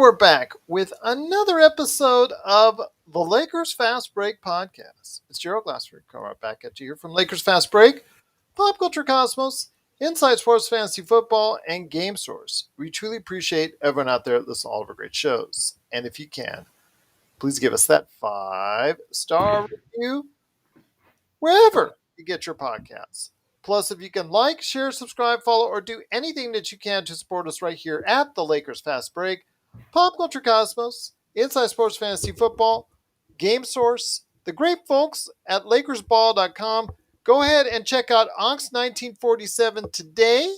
we're back with another episode of the Lakers Fast Break podcast. It's Gerald Glassford coming right back at you here from Lakers Fast Break, Pop Culture Cosmos, Inside Sports Fantasy Football, and Game Source. We truly appreciate everyone out there that listens to all of our great shows. And if you can, please give us that 5-star review wherever you get your podcasts. Plus, if you can like, share, subscribe, follow, or do anything that you can to support us right here at the Lakers Fast Break, Pop Culture Cosmos, Inside Sports Fantasy Football, Game Source, the great folks at LakersBall.com. Go ahead and check out Ox 1947 today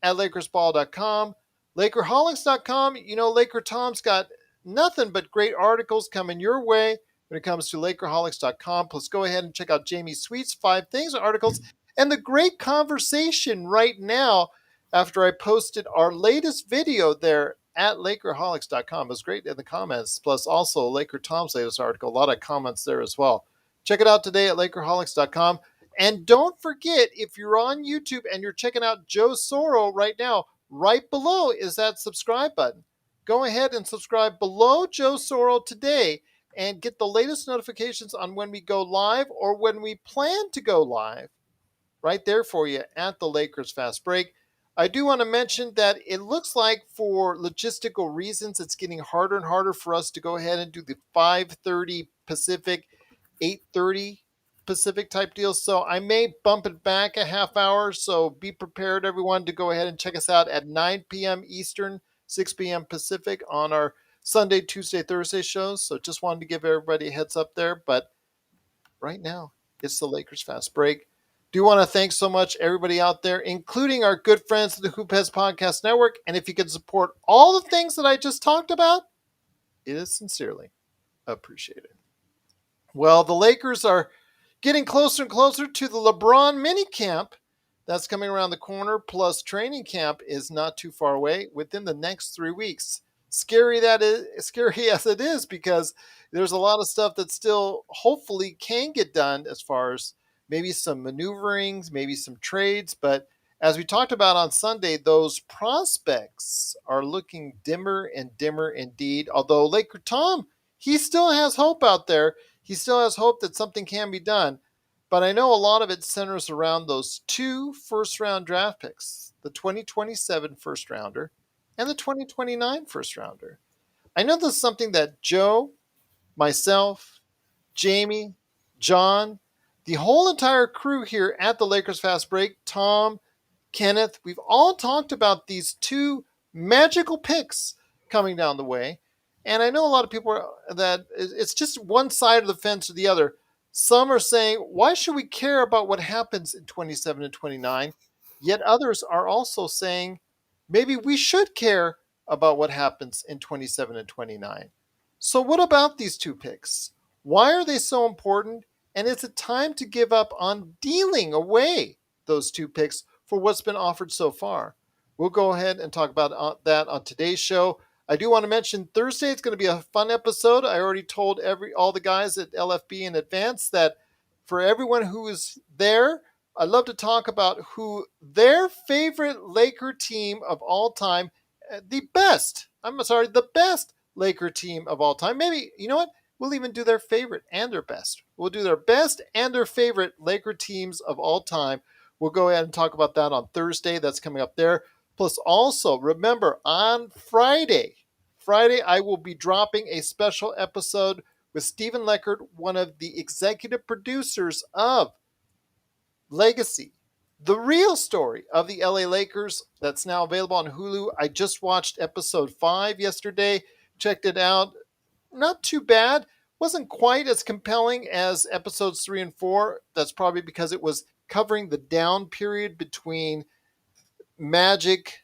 at LakersBall.com. Lakerholics.com. You know, Laker Tom's got nothing but great articles coming your way when it comes to Lakerholics.com. Plus, go ahead and check out Jamie Sweet's 5 Things articles and the great conversation right now after I posted our latest video there at Lakerholics.com. It was great in the comments. Plus, also Laker Tom's latest article. A lot of comments there as well. Check it out today at Lakerholics.com. And don't forget, if you're on YouTube and you're checking out Joe Soro right now, right below is that subscribe button. Go ahead and subscribe below Joe Soro today and get the latest notifications on when we go live or when we plan to go live right there for you at the Lakers Fast Break. I do want to mention that it looks like for logistical reasons, it's getting harder and harder for us to go ahead and do the 5:30 Pacific, 8:30 Pacific type deal. So I may bump it back a half hour. So be prepared, everyone, to go ahead and check us out at 9 p.m. Eastern, 6 p.m. Pacific on our Sunday, Tuesday, Thursday shows. So just wanted to give everybody a heads up there. But right now, it's the Lakers Fast Break. Do want to thank so much everybody out there, including our good friends at the Hoop Heads Podcast Network. And if you can support all the things that I just talked about, it is sincerely appreciated. Well, the Lakers are getting closer and closer to the LeBron mini camp that's coming around the corner. Plus, training camp is not too far away within the next 3 weeks. Scary as it is, because there's a lot of stuff that still hopefully can get done as far as maybe some maneuverings, maybe some trades. But as we talked about on Sunday, those prospects are looking dimmer and dimmer indeed. Although Laker Tom, he still has hope out there. He still has hope that something can be done. But I know a lot of it centers around those 2 first-round draft picks, the 2027 first-rounder and the 2029 first-rounder. I know this is something that Joe, myself, Jamie, John, the whole entire crew here at the Lakers Fast Break, Tom, Kenneth, we've all talked about these 2 magical picks coming down the way. And I know a lot of people that it's just one side of the fence or the other. Some are saying, why should we care about what happens in 27 and 29? Yet others are also saying, maybe we should care about what happens in 27 and 29. So what about these 2 picks? Why are they so important? And is it time to give up on dealing away those 2 picks for what's been offered so far? We'll go ahead and talk about that on today's show. I do want to mention Thursday, it's going to be a fun episode. I already told all the guys at LFB in advance that for everyone who is there, I'd love to talk about who their favorite Laker team of all time, the best Laker team of all time. Maybe, you know what? We'll even do their favorite and their best. We'll do their best and their favorite Laker teams of all time. We'll go ahead and talk about that on Thursday. That's coming up there. Plus, also, remember, on Friday, I will be dropping a special episode with Stephen Leckert, one of the executive producers of Legacy, the real story of the LA Lakers, that's now available on Hulu. I just watched episode 5 yesterday, checked it out. Not too bad. Wasn't quite as compelling as episodes 3 and 4. That's probably because it was covering the down period between Magic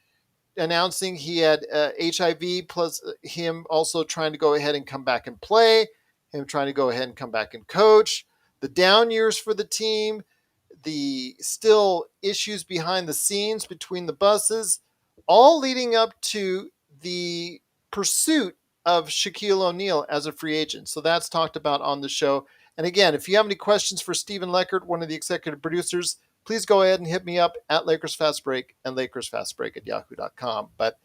announcing he had HIV, plus him also trying to go ahead and come back and play, him trying to go ahead and come back and coach, the down years for the team, the still issues behind the scenes between the buses, all leading up to the pursuit of Shaquille O'Neal as a free agent. So that's talked about on the show. And again, if you have any questions for Stephen Leckert, one of the executive producers, please go ahead and hit me up at Lakers Fast Break and LakersFastBreak@yahoo.com. But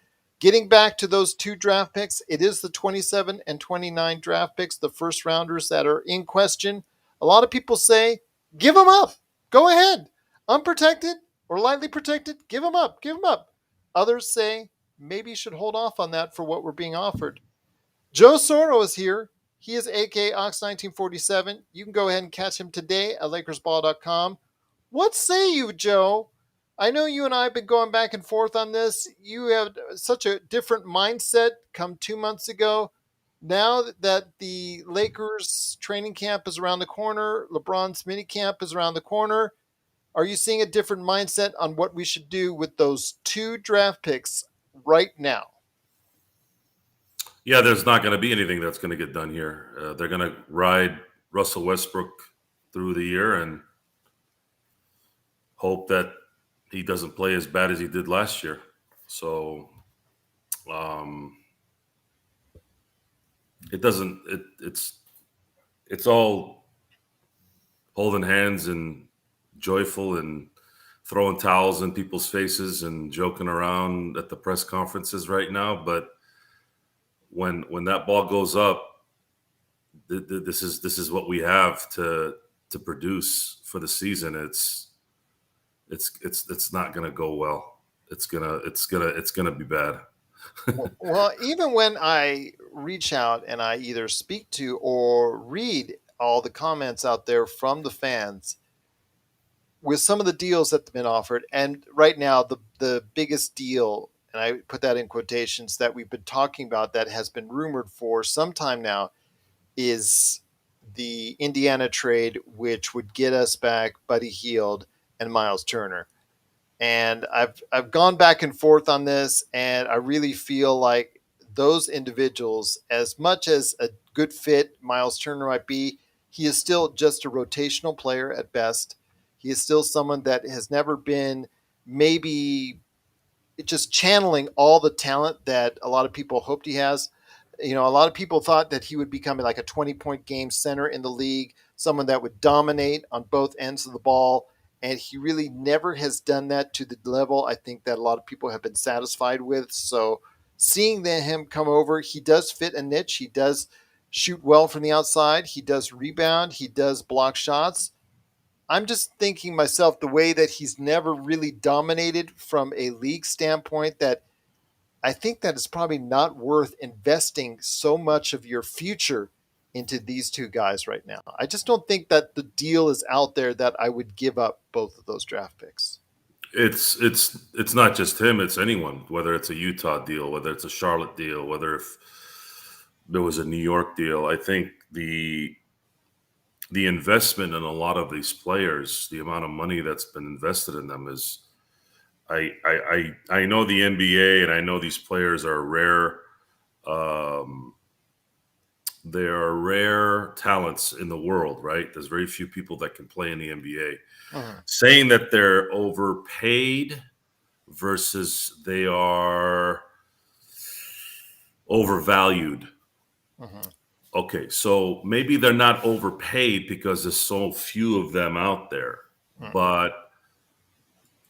Getting back to those 2 draft picks, it is the 27 and 29 draft picks, the first rounders that are in question. A lot of people say, give them up. Go ahead. Unprotected or lightly protected, give them up. Give them up. Others say, maybe you should hold off on that for what we're being offered. Joe Soro is here. He is AK Ox1947. You can go ahead and catch him today at LakersBall.com. What say you, Joe? I know you and I have been going back and forth on this. You have such a different mindset come 2 months ago. Now that the Lakers training camp is around the corner, LeBron's mini camp is around the corner, are you seeing a different mindset on what we should do with those 2 draft picks right now? Yeah, there's not going to be anything that's going to get done here. They're going to ride Russell Westbrook through the year and hope that he doesn't play as bad as he did last year. So it doesn't. It's all holding hands and joyful and throwing towels in people's faces and joking around at the press conferences right now. But when that ball goes up, this is what we have to produce for the season. It's not going to go well. It's gonna be bad. Well, even when I reach out and I either speak to or read all the comments out there from the fans with some of the deals that have been offered, and right now the biggest deal, and I put that in quotations, that we've been talking about that has been rumored for some time now, is the Indiana trade, which would get us back Buddy Hield and Miles Turner. And I've gone back and forth on this, and I really feel like those individuals, as much as a good fit Miles Turner might be, he is still just a rotational player at best. He is still someone that has never been maybe just channeling all the talent that a lot of people hoped he has. You know, a lot of people thought that he would become like a 20-point game center in the league, someone that would dominate on both ends of the ball. And he really never has done that to the level I think that a lot of people have been satisfied with. So seeing him come over, he does fit a niche. He does shoot well from the outside. He does rebound. He does block shots. I'm just thinking myself, the way that he's never really dominated from a league standpoint, that I think that it's probably not worth investing so much of your future into these 2 guys right now. I just don't think that the deal is out there that I would give up both of those draft picks. It's not just him, it's anyone, whether it's a Utah deal, whether it's a Charlotte deal, whether if there was a New York deal. I think the investment in a lot of these players, the amount of money that's been invested in them is, I know the NBA and I know these players are rare. They are rare talents in the world, right? There's very few people that can play in the NBA. Saying that they're overpaid versus they are overvalued. Okay, so maybe they're not overpaid because there's so few of them out there, but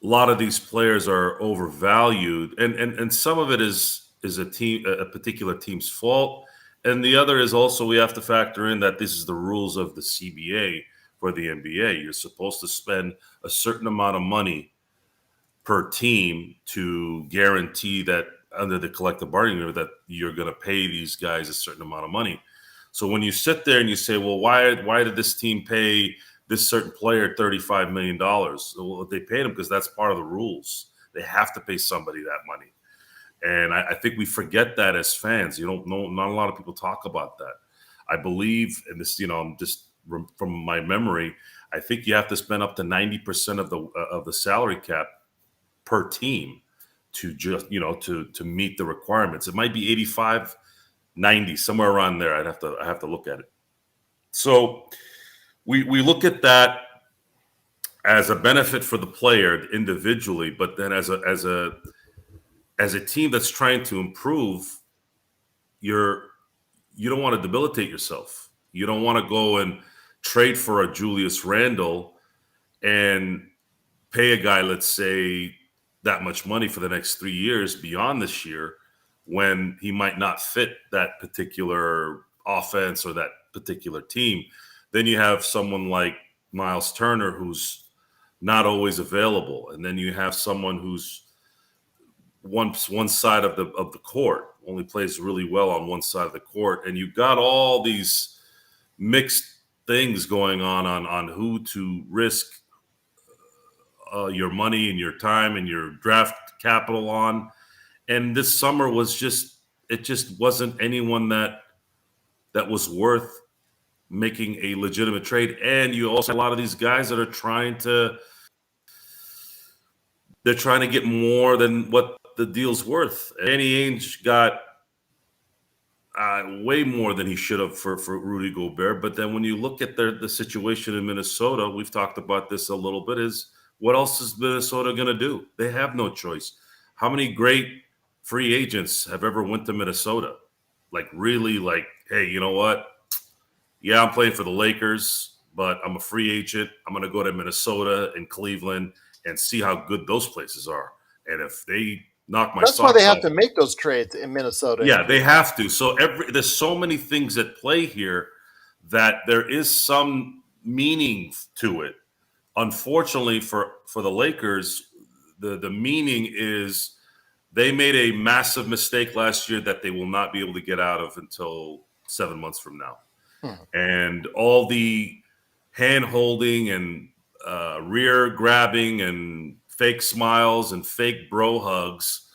a lot of these players are overvalued, and some of it is a particular team's fault, and the other is also we have to factor in that this is the rules of the CBA for the NBA. You're supposed to spend a certain amount of money per team to guarantee that under the collective bargaining agreement that you're going to pay these guys a certain amount of money. So when you sit there and you say, well, why did this team pay this certain player $35 million? Well, they paid him because that's part of the rules. They have to pay somebody that money. And I think we forget that as fans. You don't know, not a lot of people talk about that. I believe, and this, I'm just from my memory, I think you have to spend up to 90% of the salary cap per team to just, to meet the requirements. It might be 85, 90, somewhere around there. I have to look at it. So we look at that as a benefit for the player individually, but then as a team that's trying to improve, you don't want to debilitate yourself. You don't want to go and trade for a Julius Randle and pay a guy, let's say, that much money for the next 3 years beyond this year, when he might not fit that particular offense or that particular team. Then you have someone like Miles Turner who's not always available, and then you have someone who's one side of the court, only plays really well on one side of the court, and you've got all these mixed things going on who to risk your money and your time and your draft capital on. And this summer was just, it just wasn't anyone that was worth making a legitimate trade. And you also have a lot of these guys that are trying to get more than what the deal's worth. Danny Ainge got way more than he should have for Rudy Gobert. But then when you look at the situation in Minnesota, we've talked about this a little bit, is what else is Minnesota going to do? They have no choice. How many great free agents have ever went to Minnesota? Like, really, like, hey, you know what? Yeah, I'm playing for the Lakers, but I'm a free agent. I'm going to go to Minnesota and Cleveland and see how good those places are. And if they knock my That's why socks they have off, to make those trades in Minnesota. yeah, they have to. So there's so many things at play here that there is some meaning to it. Unfortunately for the Lakers, the meaning is they made a massive mistake last year that they will not be able to get out of until 7 months from now. And all the hand holding and rear grabbing and fake smiles and fake bro hugs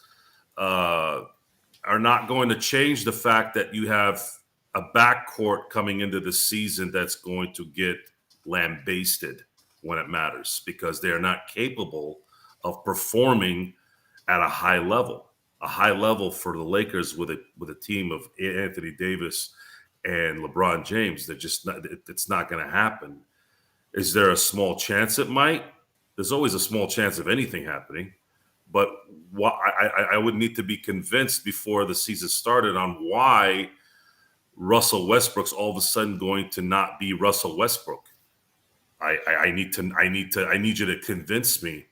are not going to change the fact that you have a backcourt coming into the season that's going to get lambasted when it matters, because they are not capable of performing at a high level. A high level for the Lakers with a team of Anthony Davis and LeBron James, they're just not, it's not going to happen. Is there a small chance it might? There's always a small chance of anything happening. But I would need to be convinced before the season started on why Russell Westbrook's all of a sudden going to not be Russell Westbrook. I need you to convince me.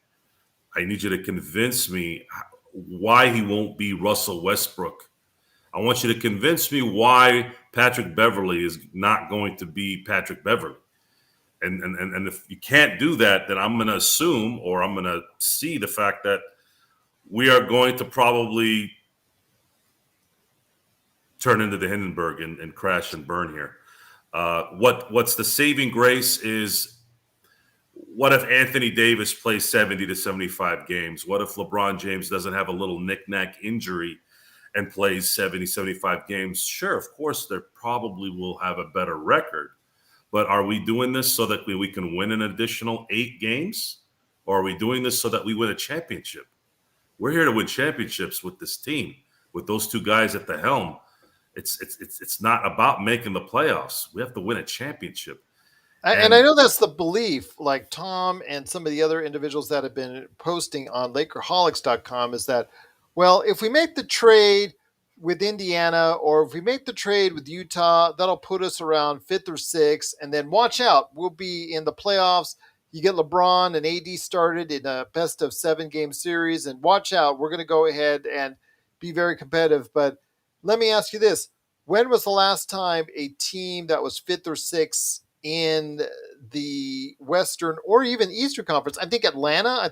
I need you to convince me why he won't be Russell Westbrook. I want you to convince me why Patrick Beverley is not going to be Patrick Beverley. And if you can't do that, then I'm going to assume, or I'm going to see the fact that we are going to probably turn into the Hindenburg and crash and burn here. What's the saving grace is, what if Anthony Davis plays 70 to 75 games? What if LeBron James doesn't have a little knick-knack injury and plays 70, 75 games? Sure, of course, they probably will have a better record. But are we doing this so that we can win an additional 8 games? Or are we doing this so that we win a championship? We're here to win championships with this team, with those two guys at the helm. It's not about making the playoffs. We have to win a championship. And I know that's the belief, like Tom and some of the other individuals that have been posting on Lakerholics.com, is that, well, if we make the trade with Indiana, or if we make the trade with Utah, that'll put us around 5th or 6th. And then watch out, we'll be in the playoffs. You get LeBron and AD started in a best of 7 game series, and watch out, we're going to go ahead and be very competitive. But let me ask you this. When was the last time a team that was 5th or 6th in the Western or even Eastern Conference? I think Atlanta,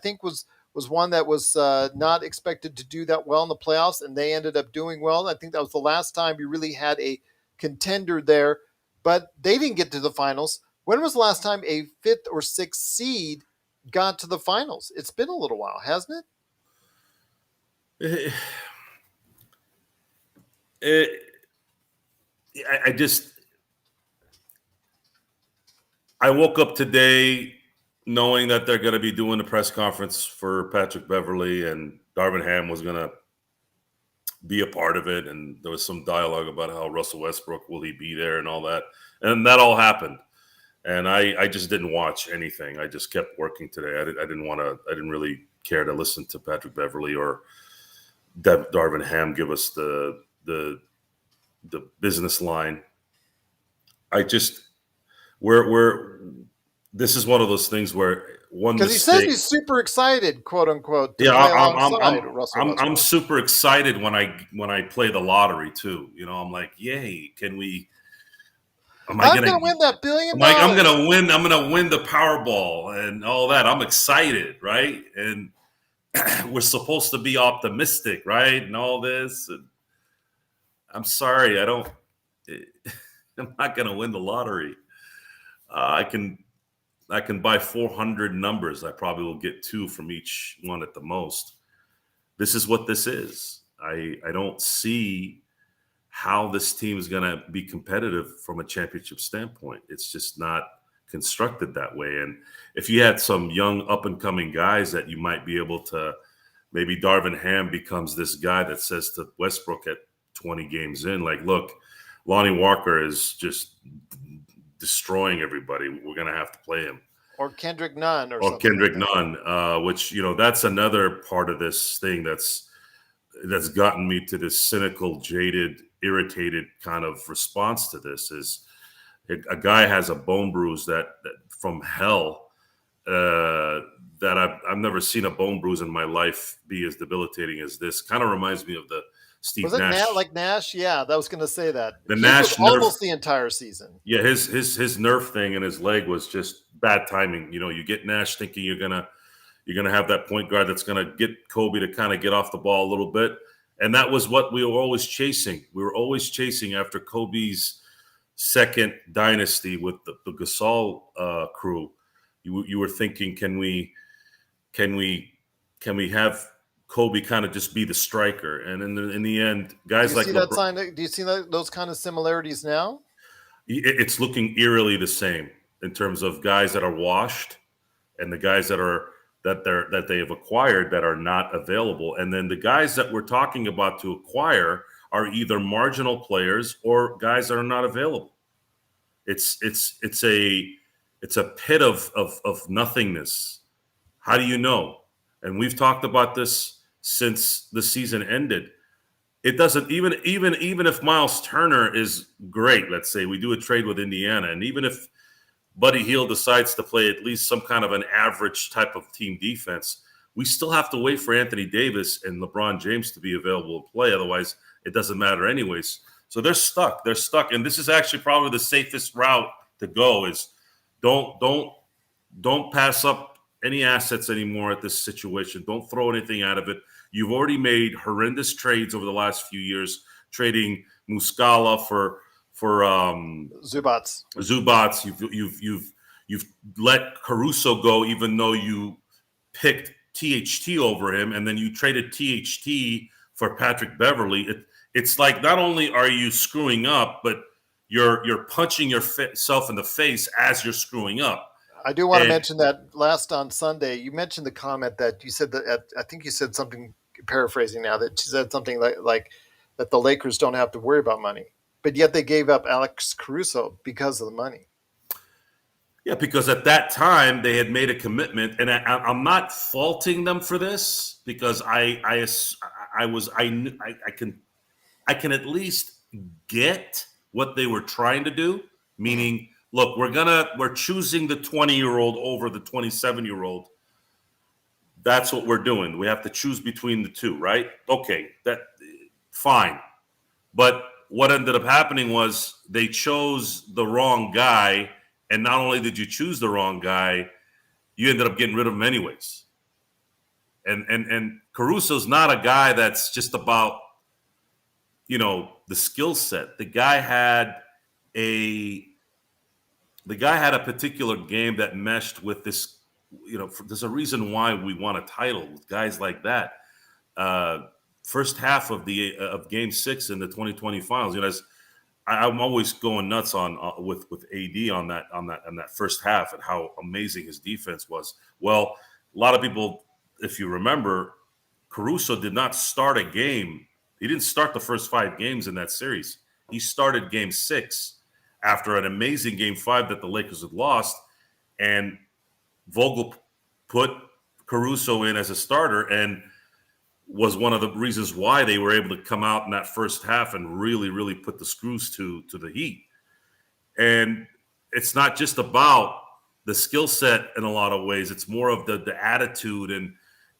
was one that was not expected to do that well in the playoffs, and they ended up doing well. I think that was the last time you really had a contender there, but they didn't get to the finals. When was the last time a 5th or 6th seed got to the finals? It's been a little while, hasn't it? I woke up today knowing that they're going to be doing the press conference for Patrick Beverley, and Darvin Ham was going to be a part of it. And there was some dialogue about how Russell Westbrook, will he be there and all that. And that all happened. And I just didn't watch anything. I just kept working today. I didn't really care to listen to Patrick Beverley or Darvin Ham give us the business line. This is one of those things where one Because he says mistake. he's super excited, quote unquote, to Yeah, play alongside Russell I'm Westbrook. super excited when I play the lottery too. You know, I'm like, yay! Can we? I'm gonna win that $1 billion. I'm gonna win. I'm gonna win the Powerball and all that. I'm excited, right? And we're supposed to be optimistic, right? And all this. And I'm sorry, I don't. I'm not gonna win the lottery. I can buy 400 numbers. I probably will get 2 from each one at the most. This is what this is. I don't see how this team is going to be competitive from a championship standpoint. It's just not constructed that way. And if you had some young up and coming guys that you might be able to, maybe Darvin Ham becomes this guy that says to Westbrook at 20 games in, like, look, Lonnie Walker is just destroying everybody. We're going to have to play him. Or Kendrick Nunn or something. Kendrick Nunn, which, that's another part of this thing that's gotten me to this cynical, jaded, irritated kind of response to this is a guy has a bone bruise that from hell that I've never seen a bone bruise in my life be as debilitating as this. Kind of reminds me of the Steve Nash. Was it Nash? Yeah, I was going to say that. The Nash was almost the entire season. Yeah, his nerve thing in his leg was just bad timing. You get Nash thinking you're gonna have that point guard that's gonna get Kobe to kind of get off the ball a little bit, and that was what we were always chasing. We were always chasing after Kobe's second dynasty with the Gasol crew. You were thinking, can we have Kobe kind of just be the striker? And in the end, guys like LeBron, do you see those kind of similarities now? It's looking eerily the same in terms of guys that are washed and the guys that they have acquired that are not available. And then the guys that we're talking about to acquire are either marginal players or guys that are not available. It's a pit of nothingness. How do you know? And we've talked about this since the season ended. It doesn't even if Miles Turner is great, let's say we do a trade with Indiana, and even if Buddy Hield decides to play at least some kind of an average type of team defense, we still have to wait for Anthony Davis and LeBron James to be available to play. Otherwise, it doesn't matter anyways. So they're stuck. And this is actually probably the safest route to go is don't pass up any assets anymore at this situation. Don't throw anything out of it. You've already made horrendous trades over the last few years, trading Muscala for Zubats. You've let Caruso go, even though you picked THT over him, and then you traded THT for Patrick Beverley. It's like not only are you screwing up, but you're punching yourself in the face as you're screwing up. I do want to mention that last on Sunday, you mentioned the comment that you said that I think you said something, paraphrasing now, that you said something like that the Lakers don't have to worry about money, but yet they gave up Alex Caruso because of the money. Yeah, because at that time they had made a commitment, and I'm not faulting them for this because I can at least get what they were trying to do, meaning, look, we're choosing the 20-year-old over the 27-year-old. That's what we're doing. We have to choose between the two, right? Okay, that fine. But what ended up happening was they chose the wrong guy, and not only did you choose the wrong guy, you ended up getting rid of him anyways. And Caruso's not a guy that's just about, the skill set. The guy had a particular game that meshed with this. There's a reason why we won a title with guys like that. First half of Game 6 in the 2020 finals. I'm always going nuts on with AD on that first half and how amazing his defense was. Well, a lot of people, if you remember, Caruso did not start a game. He didn't start the first 5 games in that series. He started Game 6 after an amazing Game 5 that the Lakers had lost, and Vogel put Caruso in as a starter and was one of the reasons why they were able to come out in that first half and really, really put the screws to the Heat. And it's not just about the skill set in a lot of ways. It's more of the attitude and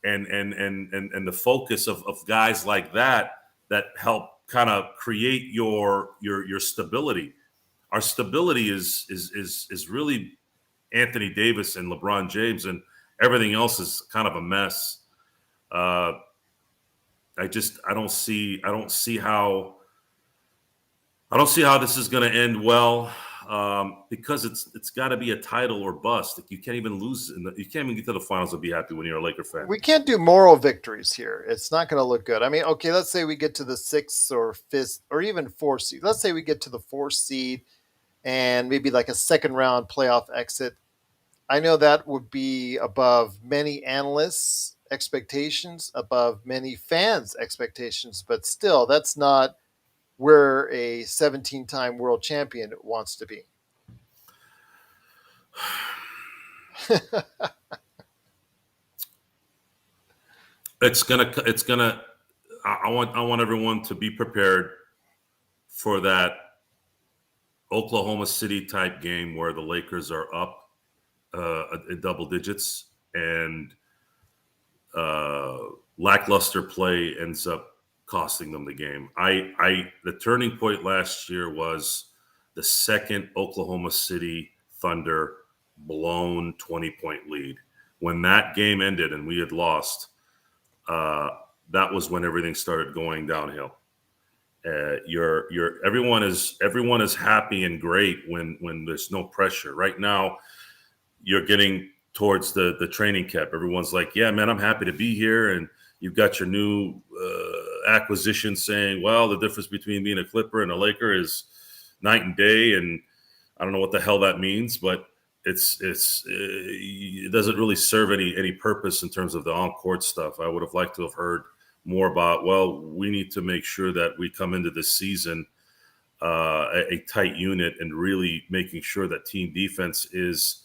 the focus of guys like that help kind of create your stability. Our stability is really Anthony Davis and LeBron James, and everything else is kind of a mess. I don't see how this is going to end well, because it's got to be a title or bust. Like, you can't even lose you can't even get to the finals and be happy when you're a Laker fan. We can't do moral victories here. It's not going to look good. I mean, okay, let's say we get to the 6th or 5th or even 4th seed. Let's say we get to the 4th seed and maybe like a second round playoff exit. I know that would be above many analysts' expectations, above many fans' expectations, but still, that's not where a 17-time world champion wants to be. I want everyone to be prepared for that Oklahoma City type game where the Lakers are up in double digits, and lackluster play ends up costing them the game. The turning point last year was the second Oklahoma City Thunder blown 20-point lead. When that game ended and we had lost, that was when everything started going downhill. Everyone is happy and great when there's no pressure. Right now, you're getting towards the training camp. Everyone's like, yeah, man, I'm happy to be here. And you've got your new acquisition saying, well, the difference between being a Clipper and a Laker is night and day. And I don't know what the hell that means, but it doesn't really serve any purpose in terms of the on-court stuff. I would have liked to have heard more about, well, we need to make sure that we come into this season a tight unit and really making sure that team defense is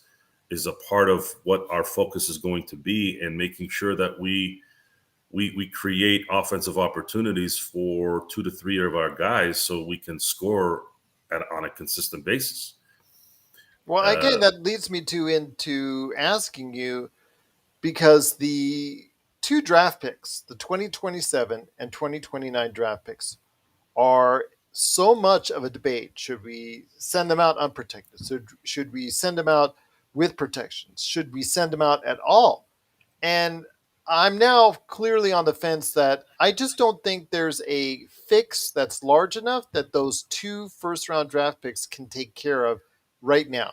a part of what our focus is going to be, and making sure that we create offensive opportunities for 2 to 3 of our guys so we can score on a consistent basis. Well, again, that leads me into asking you, because the 2 draft picks, the 2027 and 2029 draft picks, are so much of a debate. Should we send them out unprotected? Should we send them out with protections? Should we send them out at all? And I'm now clearly on the fence that I just don't think there's a fix that's large enough that those 2 first-round draft picks can take care of right now.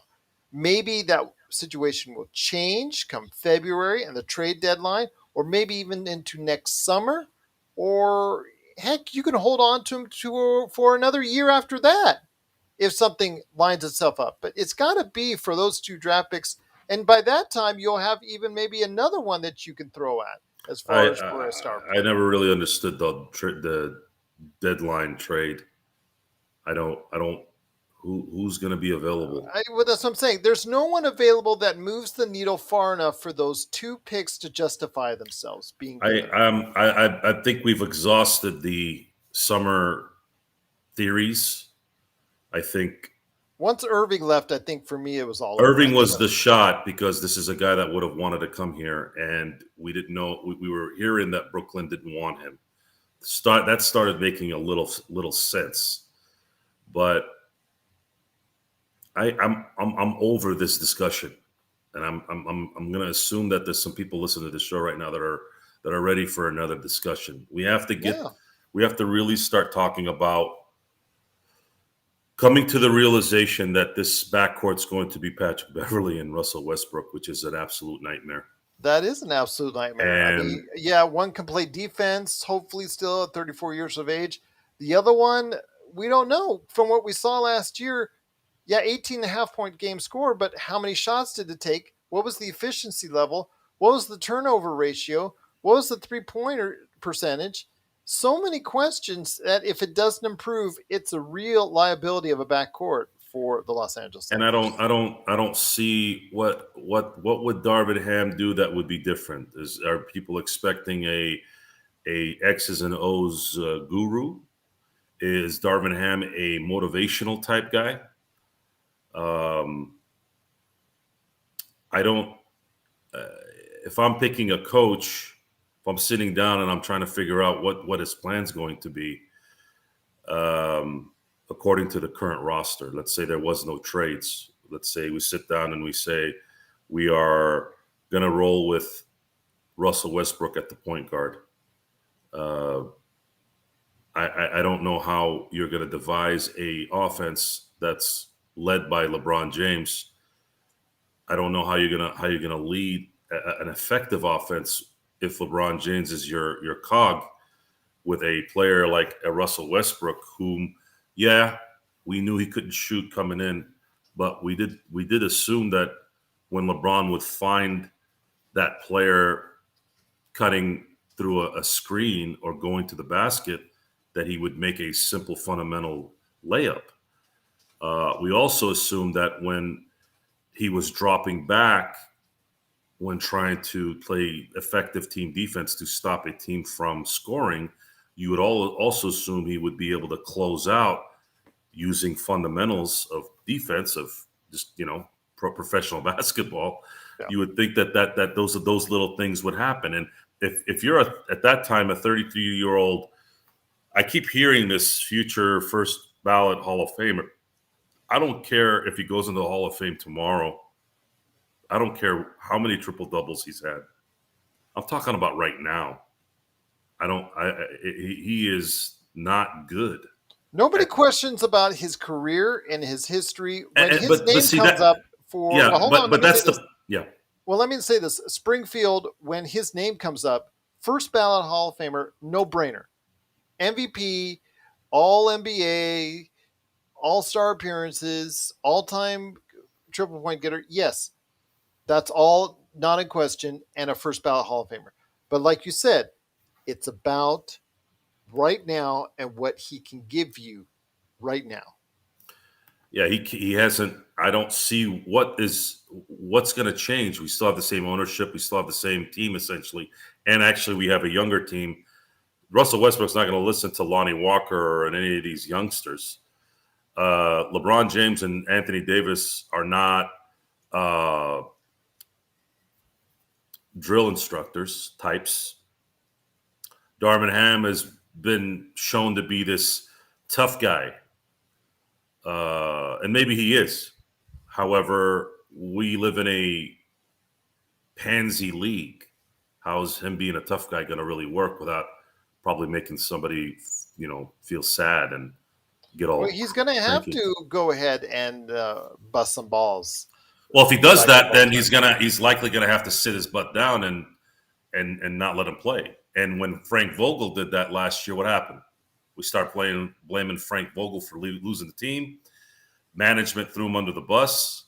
Maybe that situation will change come February and the trade deadline, or maybe even into next summer, or heck, you can hold on to them for another year after that if something lines itself up. But it's got to be for those 2 draft picks. And by that time, you'll have even maybe another one that you can throw at as far as for a star player. I never really understood the deadline trade. I don't. Who's going to be available? Well, that's what I'm saying. There's no one available that moves the needle far enough for those 2 picks to justify themselves being given. I think we've exhausted the summer theories. I think once Irving left, I think for me it was all Irving was the shot, because this is a guy that would have wanted to come here, and we didn't know. We were hearing that Brooklyn didn't want him. That started making a little sense, but I'm over this discussion, and I'm going to assume that there's some people listening to the show right now that are ready for another discussion. We have to really start talking about coming to the realization that this backcourt's going to be Patrick Beverley and Russell Westbrook, which is an absolute nightmare. That is an absolute nightmare. I mean, yeah, one can play defense, hopefully still at 34 years of age. The other one, we don't know. From what we saw last year, yeah, 18.5-point game score, but how many shots did it take? What was the efficiency level? What was the turnover ratio? What was the three-pointer percentage? So many questions that if it doesn't improve, it's a real liability of a backcourt for the Los Angeles Lakers. And I don't see what would Darvin Ham do that would be different. Are people expecting a X's and O's guru? Is Darvin Ham a motivational type guy? I don't. If I'm picking a coach, if I'm sitting down and I'm trying to figure out what his plan's going to be, according to the current roster, let's say there was no trades. Let's say we sit down and we say we are going to roll with Russell Westbrook at the point guard. I don't know how you're going to devise a offense that's led by LeBron James. I don't know how you're gonna lead an effective offense if LeBron James is your cog with a player like a Russell Westbrook, whom, yeah, we knew he couldn't shoot coming in, but we did assume that when LeBron would find that player cutting through a screen or going to the basket, that he would make a simple fundamental layup. We also assumed that when he was dropping back when trying to play effective team defense to stop a team from scoring, you would also assume he would be able to close out using fundamentals of defense, of just professional basketball. Yeah. You would think that those little things would happen. And if you're at that time a 33-year-old, I keep hearing this future first ballot Hall of Famer. I don't care if he goes into the Hall of Fame tomorrow. I don't care how many triple doubles he's had. I'm talking about right now. He is not good. Nobody questions about his career and his history when his but name see comes that, up for. yeah, Well, hold on. but Let me say that's this. yeah. Well, let me say this. Springfield, when his name comes up, first ballot Hall of Famer, no brainer. MVP, All NBA, All Star appearances, all time triple point getter. Yes, that's all not in question, and a first ballot Hall of Famer. But like you said, it's about right now and what he can give you right now. Yeah, he hasn't. I don't see what's going to change. We still have the same ownership. We still have the same team essentially, and actually we have a younger team. Russell Westbrook's not going to listen to Lonnie Walker or any of these youngsters. LeBron James and Anthony Davis are not drill instructors types. Darvin Ham has been shown to be this tough guy, and maybe he is. However, we live in a pansy league. How's him being a tough guy going to really work without probably making somebody, feel sad and get Well, all he's going to have cranky? to go ahead and bust some balls. Well, if he does Like that, then Baltimore. he's likely gonna have to sit his butt down and not let him play. And when Frank Vogel did that last year, what happened? We start blaming Frank Vogel for losing the team. Management threw him under the bus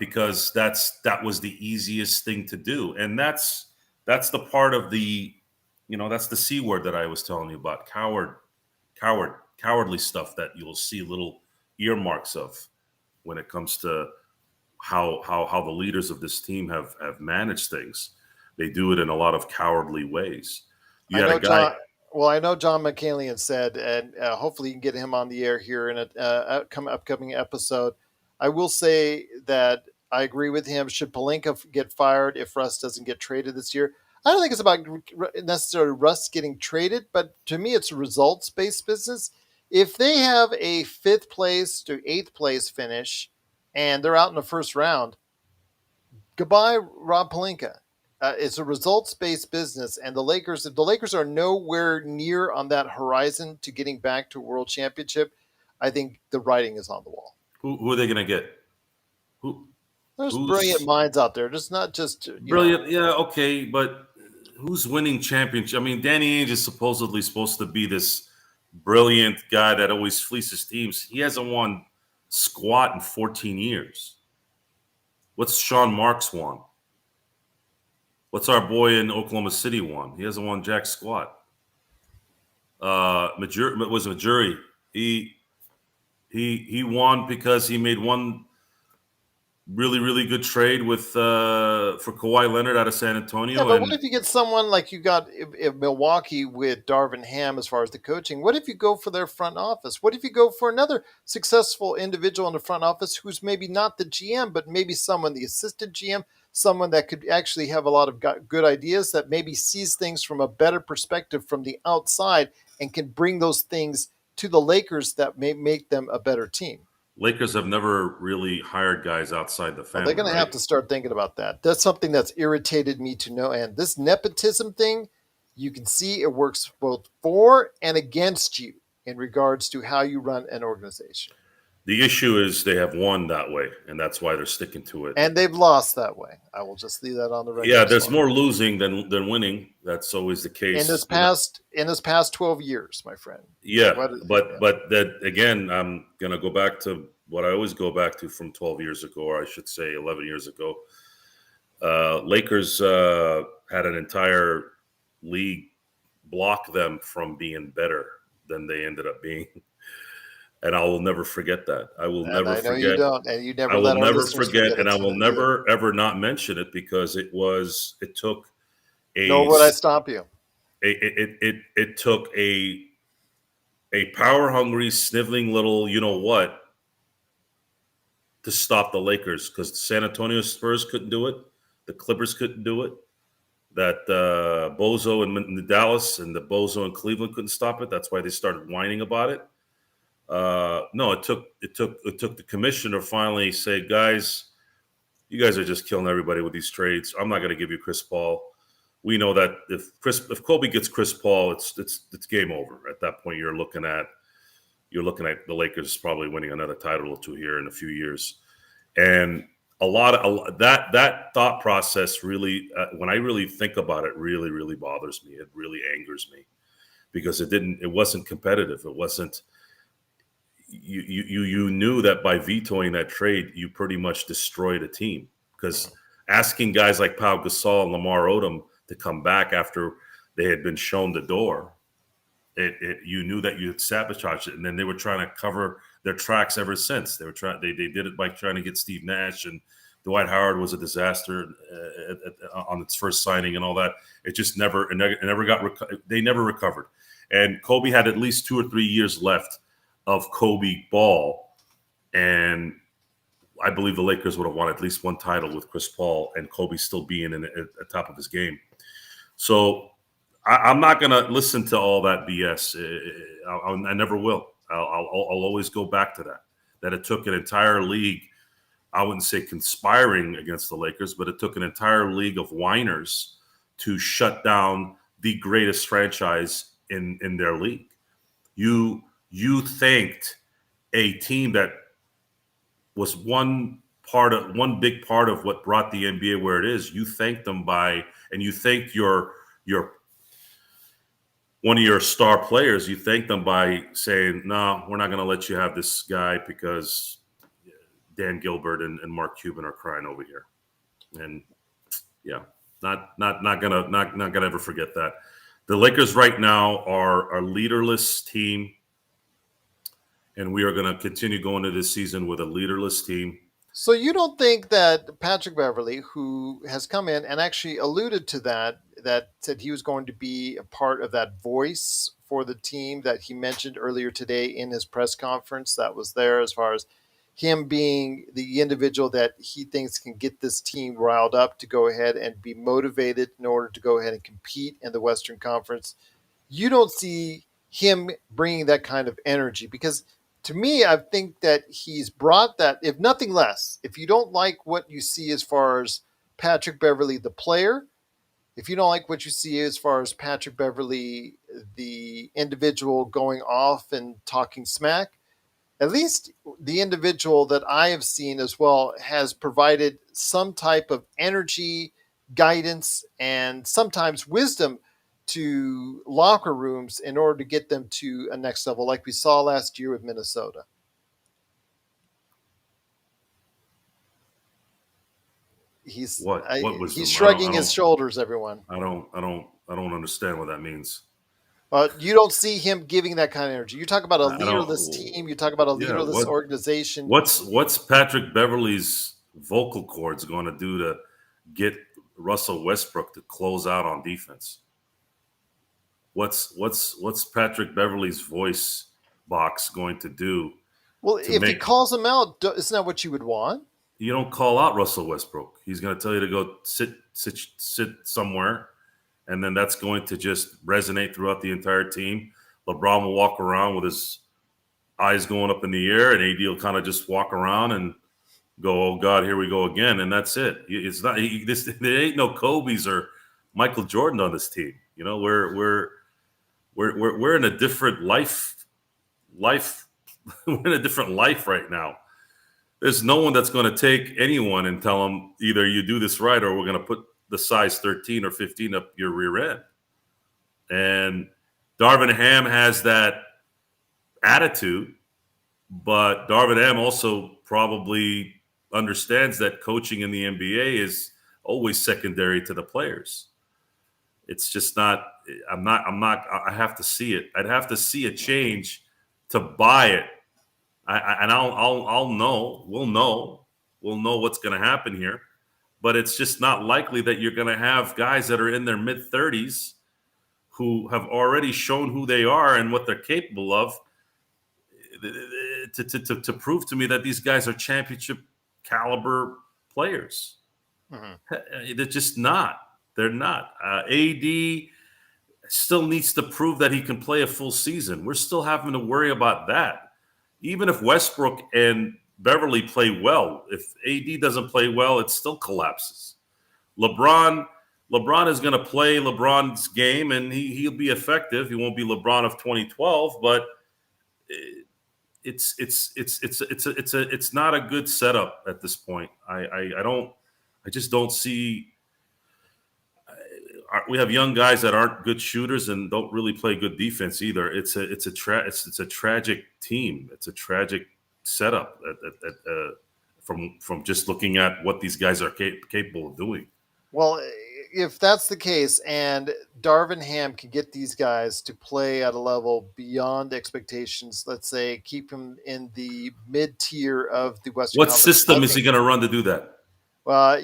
because that was the easiest thing to do, and that's the part of the, that's the C word that I was telling you about, cowardly stuff that you'll see little earmarks of when it comes to how the leaders of this team have managed things. They do it in a lot of cowardly ways. You I had a know guy. John. Well, I know John McCallion said, and hopefully you can get him on the air here in an upcoming episode. I will say that I agree with him. Should Palinka get fired if Russ doesn't get traded this year? I don't think it's about necessarily Russ getting traded, but to me, it's a results-based business. If they have a fifth place to eighth place finish, and they're out in the first round, goodbye, Rob Pelinka. It's a results-based business, and the Lakers. If the Lakers are nowhere near on that horizon to getting back to a world championship, I think the writing is on the wall. Who are they going to get? Who There's brilliant who's minds out there. Just not just brilliant? Yeah, okay, but who's winning championship? I mean, Danny Ainge is supposedly supposed to be this brilliant guy that always fleeces teams. He hasn't won squat in 14 years. What's Sean Marks won? What's our boy in Oklahoma City won? He hasn't won jack squat. Majuri. He won because he made one really, really good trade with for Kawhi Leonard out of San Yeah, Antonio, but what and if you get someone like you got in Milwaukee with Darvin Ham as far as the coaching? What if you go for their front office? What if you go for another successful individual in the front office who's maybe not the GM, but maybe someone, the assistant GM, someone that could actually have a lot of good ideas that maybe sees things from a better perspective from the outside and can bring those things to the Lakers that may make them a better team? Lakers have never really hired guys outside the Well, they're family, going to right? have to start thinking about that. That's something that's irritated me to no end. This nepotism thing, you can see it works both for and against you in regards to how you run an organization. The issue is they have won that way, and that's why they're sticking to it. And they've lost that way. I will just leave that on the record Yeah, as there's far. more losing than winning. That's always the In this case. past 12 years, my friend. Yeah, What but that again, I'm gonna go back to what I always go back to from 12 years ago, or I should say 11 years ago. Lakers had an entire league block them from being better than they ended up being, and I will never forget that. I will and never I know you forget. don't, and you I never will let our never listeners forget, forget and it I will either. never ever not mention it because it took Nor a would I stop you. it took a power hungry sniveling little you know what to stop the Lakers because the San Antonio Spurs couldn't do it, the Clippers couldn't do it, that Bozo in Dallas and the Bozo in Cleveland couldn't stop it. That's why they started whining about it. No, it took the commissioner finally say, guys, you guys are just killing everybody with these trades. I'm not going to give you Chris Paul. We know that if Kobe gets Chris Paul, it's game over. At that point, you're looking at the Lakers probably winning another title or two here in a few years. And that thought process really, when I really think about it, really really bothers me. It really angers me because it wasn't competitive. It wasn't. You knew that by vetoing that trade, you pretty much destroyed a team because asking guys like Pau Gasol and Lamar Odom to come back after they had been shown the door, you knew that you had sabotaged it, and then they were trying to cover their tracks ever since. They did it by trying to get Steve Nash, and Dwight Howard was a disaster on its first signing and all that. They never recovered, and Kobe had at least 2 or 3 years left of Kobe ball, and I believe the Lakers would have won at least one title with Chris Paul and Kobe still being at the top of his game. So I'm not going to listen to all that BS. I never will. I'll always go back to that it took an entire league. I wouldn't say conspiring against the Lakers, but it took an entire league of whiners to shut down the greatest franchise in their league. You thanked a team that was one big part of what brought the NBA where it is. You thanked them and you thanked your one of your star players. You thanked them by saying, "No, we're not going to let you have this guy because Dan Gilbert and Mark Cuban are crying over here." And yeah, not gonna ever forget that. The Lakers right now are a leaderless team, and we are going to continue going to this season with a leaderless team. So you don't think that Patrick Beverley, who has come in and actually alluded to that said he was going to be a part of that voice for the team that he mentioned earlier today in his press conference that was there, as far as him being the individual that he thinks can get this team riled up to go ahead and be motivated in order to go ahead and compete in the Western Conference? You don't see him bringing that kind of energy because to me, I think that he's brought that, if nothing less, if you don't like what you see as far as Patrick Beverley, the player, if you don't like what you see as far as Patrick Beverley, the individual going off and talking smack, at least the individual that I have seen as well has provided some type of energy, guidance, and sometimes wisdom to locker rooms in order to get them to a next level, like we saw last year with Minnesota. He's What he's wisdom? shrugging his shoulders. Everyone, I don't understand what that means. you don't see him giving that kind of energy. You talk about a I don't. leaderless team. You talk about a Yeah. leaderless organization. What's Patrick Beverley's vocal cords going to do to get Russell Westbrook to close out on defense? What's Patrick Beverley's voice box going to do Well, to if he make calls him out, isn't that what you would want? you don't call out Russell Westbrook? He's going to tell you to go sit somewhere, and then that's going to just resonate throughout the entire team. LeBron will walk around with his eyes going up in the air, and AD will kind of just walk around and go, "Oh God, here we go again," and that's it. It's not there ain't no Kobe's or Michael Jordan on this team. You know, we're in a different life. We're in a different life right now. There's no one that's going to take anyone and tell them either you do this right or we're going to put the size 13 or 15 up your rear end. And Darvin Ham has that attitude, but Darvin Ham also probably understands that coaching in the NBA is always secondary to the players. It's just not. I have to see it. I'd have to see a change to buy it. I'll know. We'll know what's going to happen here. But it's just not likely that you're going to have guys that are in their mid 30s who have already shown who they are and what they're capable of to prove to me that these guys are championship caliber players. Mm-hmm. They're just not. They're not. AD still needs to prove that he can play a full season. We're still having to worry about that. Even if Westbrook and Beverley play well, if AD doesn't play well, it still collapses. LeBron is going to play LeBron's game, and he'll be effective. He won't be LeBron of 2012, but it's not a good setup at this point. I just don't see. We have young guys that aren't good shooters and don't really play good defense either. It's a tragic team. It's a tragic setup from just looking at what these guys are capable of doing. Well, if that's the case, and Darvin Ham can get these guys to play at a level beyond expectations, let's say keep him in the mid-tier of the Western What Conference, system is he going to run to do that?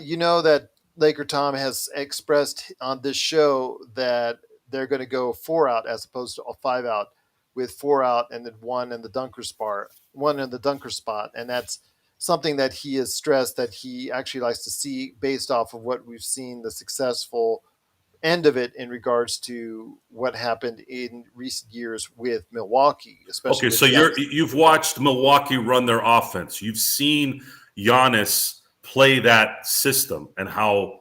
You know that Laker Tom has expressed on this show that they're going to go 4 out as opposed to a 5 out, with 4 out and then one in the dunker spot, and that's something that he has stressed that he actually likes to see based off of what we've seen the successful end of it in regards to what happened in recent years with Milwaukee, especially. Okay, so you've watched Milwaukee run their offense. You've seen Giannis play that system and how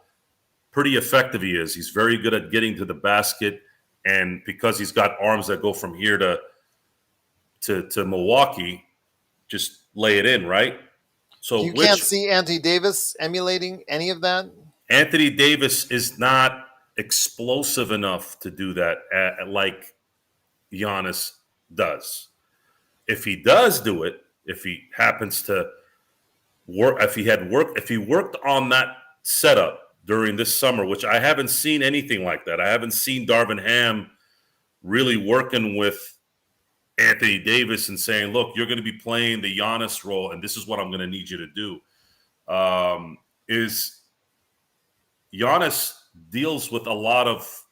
pretty effective he is. He's very good at getting to the basket, and because he's got arms that go from here to Milwaukee, just lay it in, right? So you can't see Anthony Davis emulating any of that? Anthony Davis is not explosive enough to do that like Giannis does. If he does do it, if he happens to work, if he worked on that setup during this summer, which I haven't seen anything like that. I haven't seen Darvin Ham really working with Anthony Davis and saying, look, you're going to be playing the Giannis role, and this is what I'm going to need you to do. Is Giannis deals with a lot of,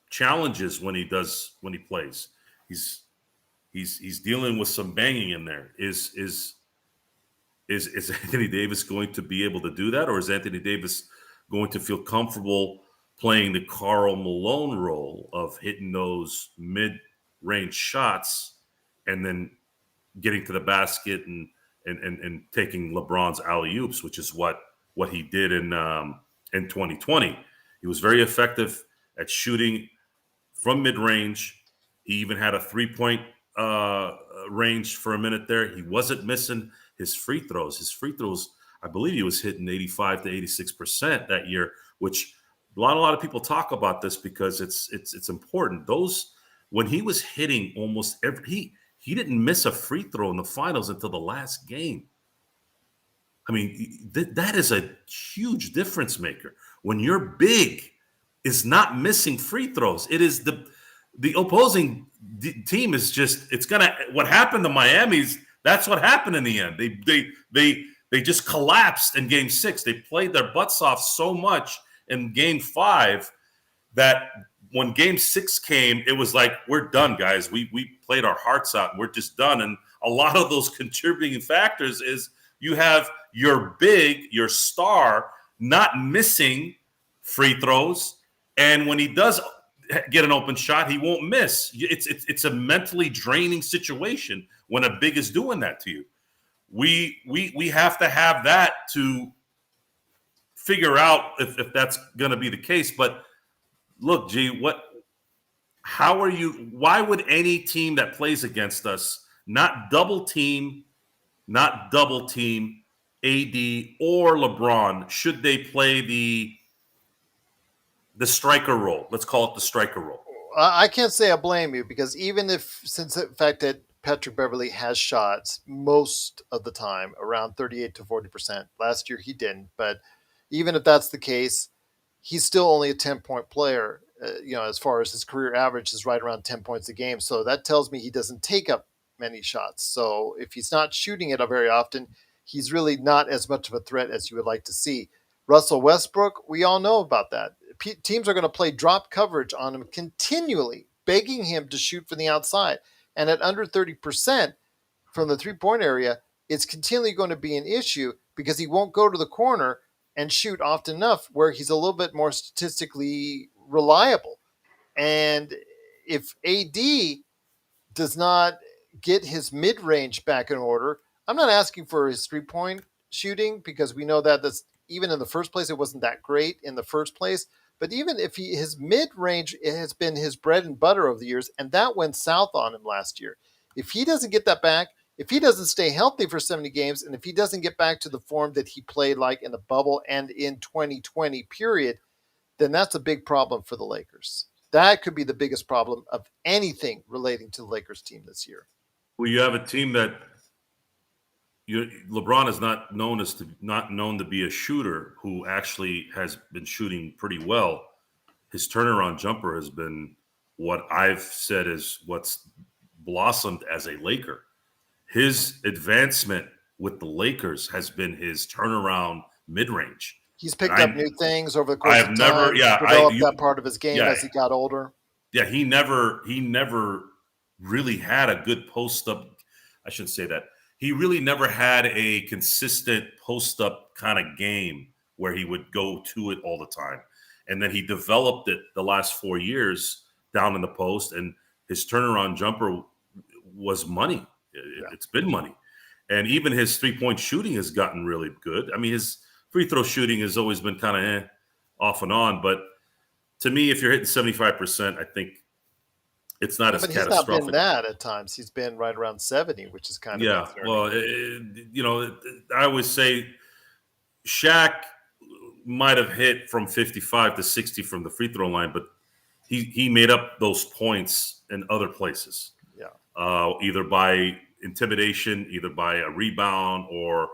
challenges when he plays. He's dealing with some banging in there. Is Anthony Davis going to be able to do that, or is Anthony Davis going to feel comfortable playing the Karl Malone role of hitting those mid-range shots and then getting to the basket and taking LeBron's alley-oops, which is what he did in 2020. He was very effective at shooting from mid-range. He even had a three-point range for a minute there. He wasn't missing his free throws. I believe he was hitting 85 to 86% that year, which a lot of people talk about this because it's important. Those, when he was hitting almost every, he didn't miss a free throw in the finals until the last game. I mean, that is a huge difference maker. When you're big is not missing free throws. It is the opposing team is just, it's gonna, what happened to Miami's, That's what happened in the end. They just collapsed in Game 6. They played their butts off so much in Game 5 that when Game 6 came, it was like, we're done, guys. We played our hearts out, and we're just done. And a lot of those contributing factors is you have your star not missing free throws, and when he does get an open shot, he won't miss. It's a mentally draining situation when a big is doing that to you. We have to have that to figure out if that's going to be the case. But look, G, why would any team that plays against us not double team AD or LeBron should they play the striker role? Let's call it the striker role. I can't say I blame you, because even if, since the fact that Patrick Beverley has shots most of the time around 38 to 40%. Last year he didn't, but even if that's the case, he's still only a 10-point player. As far as his career average is right around 10 points a game. So that tells me he doesn't take up many shots. So if he's not shooting it very often, he's really not as much of a threat as you would like to see. Russell Westbrook, we all know about that. Teams are going to play drop coverage on him continually, begging him to shoot from the outside. And at under 30% from the three-point area, it's continually going to be an issue because he won't go to the corner and shoot often enough where he's a little bit more statistically reliable. And if AD does not get his mid-range back in order, I'm not asking for his three-point shooting, because we know that's even in the first place, it wasn't that great in the first place. But even if his mid-range has been his bread and butter over the years, and that went south on him last year. If he doesn't get that back, if he doesn't stay healthy for 70 games, and if he doesn't get back to the form that he played like in the bubble and in 2020 period, then that's a big problem for the Lakers. That could be the biggest problem of anything relating to the Lakers team this year. Well, you have a team that LeBron is not known to be a shooter who actually has been shooting pretty well. His turnaround jumper has been what I've said is what's blossomed as a Laker. His advancement with the Lakers has been his turnaround mid-range. He's picked up new things over the course of time. Developed that part of his game as he got older. Yeah, he never really had a good post-up. I shouldn't say that. He really never had a consistent post-up kind of game where he would go to it all the time. And then he developed it the last 4 years down in the post, and his turnaround jumper was money. It's been money. And even his three-point shooting has gotten really good. I mean, his free throw shooting has always been kind of off and on. But to me, if you're hitting 75%, I think it's not as catastrophic. But he's not been that at times. He's been right around 70, which is kind of concerning. Well, I always say Shaq might have hit from 55 to 60 from the free throw line, but he made up those points in other places. Yeah. Either by intimidation, either by a rebound, or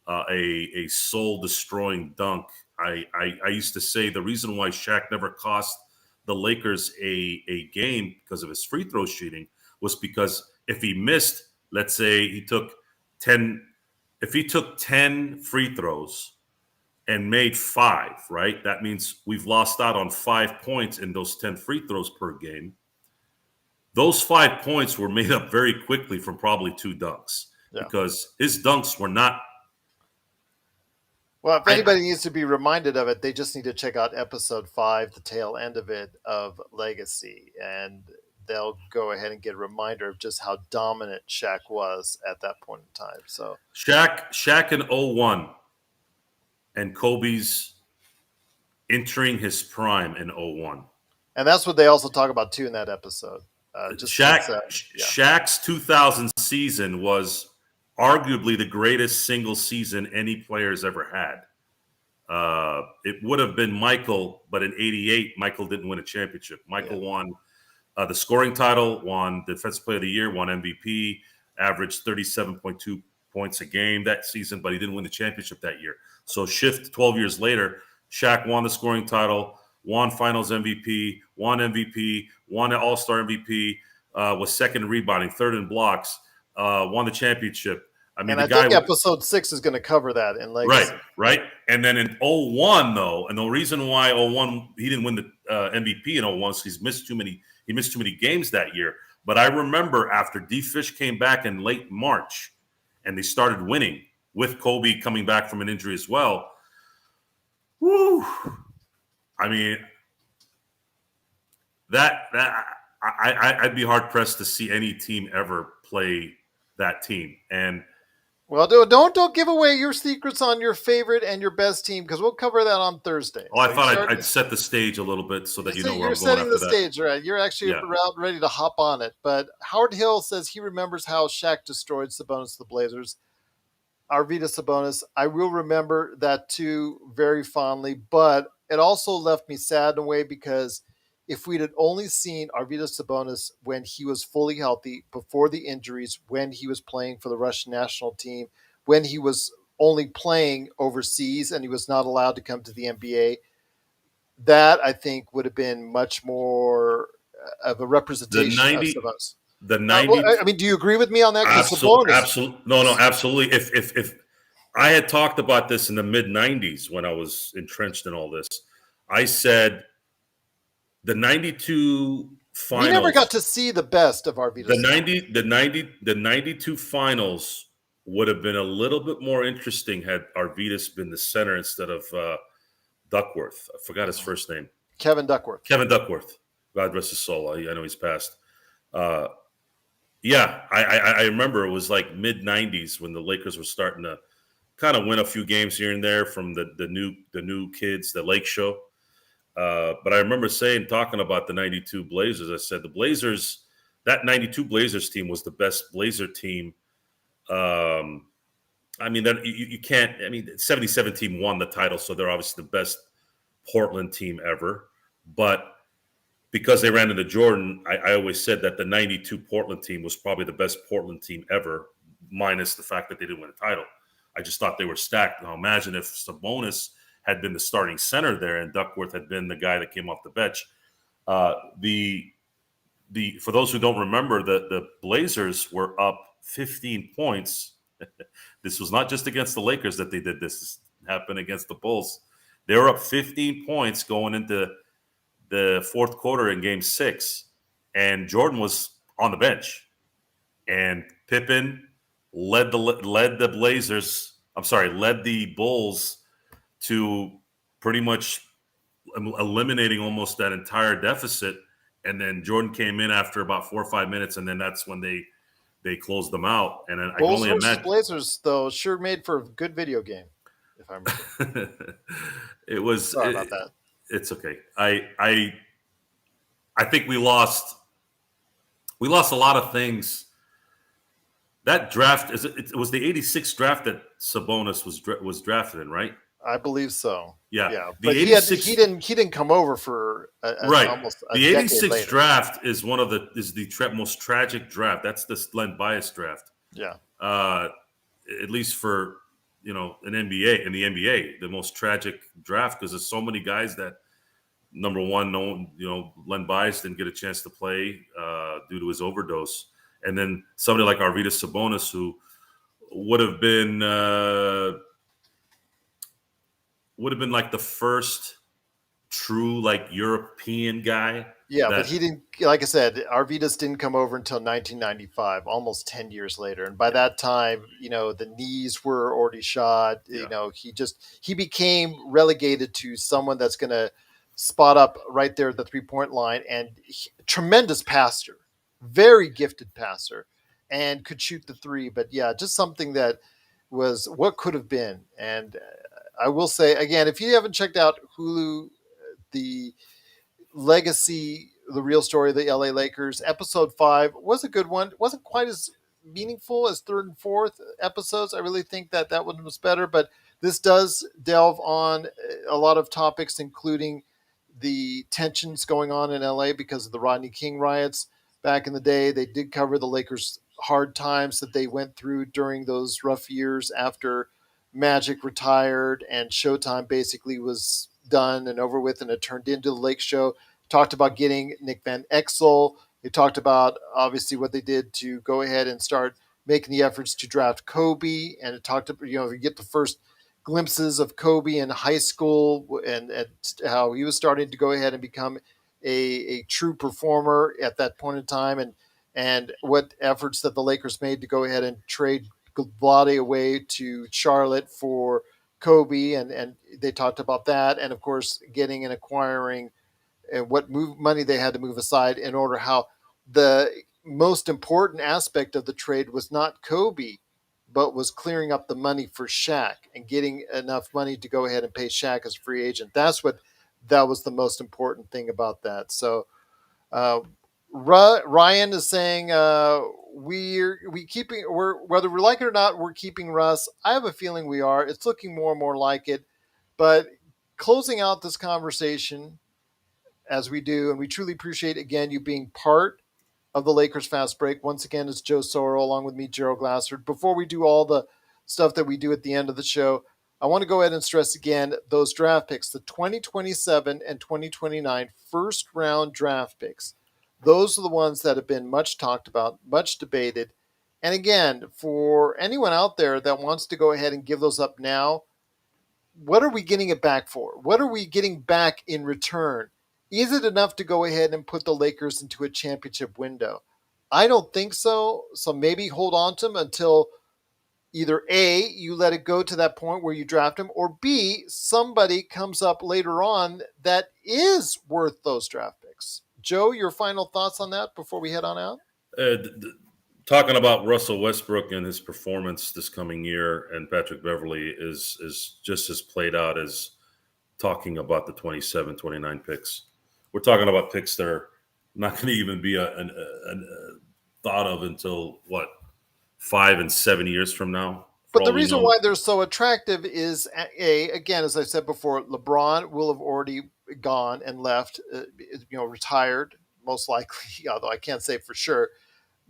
a soul-destroying dunk. I used to say the reason why Shaq never cost the Lakers a game because of his free throw shooting was because if he missed, let's say he took 10 free throws and made 5, right? That means we've lost out on 5 points in those 10 free throws per game. Those 5 points were made up very quickly from probably 2 dunks because his dunks were not. Well, if anybody needs to be reminded of it, they just need to check out episode 5, the tail end of it, of Legacy, and they'll go ahead and get a reminder of just how dominant Shaq was at that point in time. So Shaq in 01 and Kobe's entering his prime in 01. And that's what they also talk about too in that episode. Shaq's 2000 season was arguably the greatest single season any player's ever had. It would have been Michael, but in '88, Michael didn't win a championship. Michael won the scoring title, won Defensive Player of the Year, won MVP, averaged 37.2 points a game that season, but he didn't win the championship that year. So shift 12 years later, Shaq won the scoring title, won Finals MVP, won an All-Star MVP, was second in rebounding, third in blocks. won the championship. I mean, And the I guy think episode 6 is going to cover that in right, Legacy. right. And then in 01, though, and the reason why 01 he didn't win the MVP in 01 is he missed too many games that year. But I remember after D Fish came back in late March and they started winning with Kobe coming back from an injury as well. Woo! I mean, I'd be hard pressed to see any team ever play that team. And Well, don't give away your secrets on your favorite and your best team because we'll cover that on Thursday. I thought I'd set the stage a little bit so that you know where You're I'm going setting after the that. stage, right? You're actually about ready to hop on it. But Howard Hill says he remembers how Shaq destroyed Sabonis to the Blazers. Arvydas Sabonis, I will remember that too very fondly, but it also left me sad in a way because if we'd had only seen Arvydas Sabonis when he was fully healthy, before the injuries, when he was playing for the Russian national team, when he was only playing overseas and he was not allowed to come to the NBA, that I think would have been much more of a representation of Sabonis. The 90. I mean, do you agree with me on that? Absolutely. No, absolutely. If I had talked about this in the mid 90s when I was entrenched in all this, I said the 92 finals. We never got to see the best of Arvydas. The 92 finals would have been a little bit more interesting had Arvydas been the center instead of Duckworth. I forgot his first name. Kevin Duckworth. God rest his soul. I know he's passed. Yeah, I remember it was like mid 90s when the Lakers were starting to kind of win a few games here and there from the new kids, the Lake Show. But I remember talking about the 92 Blazers. I said the Blazers, that 92 Blazers team was the best Blazer team. I mean, that you can't, I mean, 77 team won the title, so they're obviously the best Portland team ever. But because they ran into Jordan, I always said that the 92 Portland team was probably the best Portland team ever, minus the fact that they didn't win a title. I just thought they were stacked. Now imagine if Sabonis had been the starting center there and Duckworth had been the guy that came off the bench. For those who don't remember, the Blazers were up 15 points. This was not just against the Lakers that they did this. This happened against the Bulls. They were up 15 points going into the fourth quarter in Game 6, and Jordan was on the bench. And Pippen led the Bulls to pretty much eliminating almost that entire deficit. And then Jordan came in after about 4 or 5 minutes, and then that's when they closed them out. And I can only imagine Blazers though sure made for a good video game, if I remember. It was sorry about that. It's okay. I think we lost a lot of things. That draft it was the 86 draft that Sabonis was drafted in, right? I believe so. Yeah. But he didn't come over for almost a the 86 later. Draft is the most tragic draft. That's the Len Bias draft. Yeah. At least for in the NBA, the most tragic draft because there's so many guys that number one, Len Bias didn't get a chance to play due to his overdose, and then somebody like Arvydas Sabonis who would have been like the first true like European guy. Yeah, but he didn't. Like I said, Arvydas didn't come over until 1995, almost 10 years later. And by that time, the knees were already shot. Yeah. He became relegated to someone that's going to spot up right there at the 3-point line. And tremendous passer, very gifted passer, and could shoot the three. But yeah, just something that was what could have been. And I will say again, if you haven't checked out Hulu, the Legacy, the real story of the LA Lakers, episode 5 was a good one. It wasn't quite as meaningful as third and fourth episodes. I really think that one was better, but this does delve on a lot of topics, including the tensions going on in LA because of the Rodney King riots back in the day. They did cover the Lakers' hard times that they went through during those rough years after Magic retired and Showtime basically was done and over with, and it turned into the Lake Show. Talked about getting Nick Van Exel. They talked about obviously what they did to go ahead and start making the efforts to draft Kobe, and it talked about, you get the first glimpses of Kobe in high school, and how he was starting to go ahead and become a true performer at that point in time, and what efforts that the Lakers made to go ahead and trade Vlade away to Charlotte for Kobe, and they talked about that, and of course getting and acquiring, and what money they had to move aside in order, how the most important aspect of the trade was not Kobe, but was clearing up the money for Shaq and getting enough money to go ahead and pay Shaq as a free agent. That was the most important thing about that. So uh, Ryan is saying we're whether we like it or not, we're keeping Russ. I have a feeling we are. It's looking more and more like it. But closing out this conversation as we do, and we truly appreciate again you being part of the Lakers Fast Break. Once again, it's Joe Soro along with me, Gerald Glassford. Before we do all the stuff that we do at the end of the show, I want to go ahead and stress again those draft picks, the 2027 and 2029 first round draft picks. Those are the ones that have been much talked about, much debated. And again, for anyone out there that wants to go ahead and give those up now, what are we getting it back for? What are we getting back in return? Is it enough to go ahead and put the Lakers into a championship window? I don't think so. So maybe hold on to them until either A, you let it go to that point where you draft him, or B, somebody comes up later on that is worth those draft picks. Joe, your final thoughts on that before we head on out? Talking about Russell Westbrook and his performance this coming year and Patrick Beverley is just as played out as talking about the 27, 29 picks. We're talking about picks that are not going to even be thought of until, 5 and 7 years from now? But the reason why they're so attractive is, again, as I said before, LeBron will have already gone and left, retired, most likely, although I can't say for sure,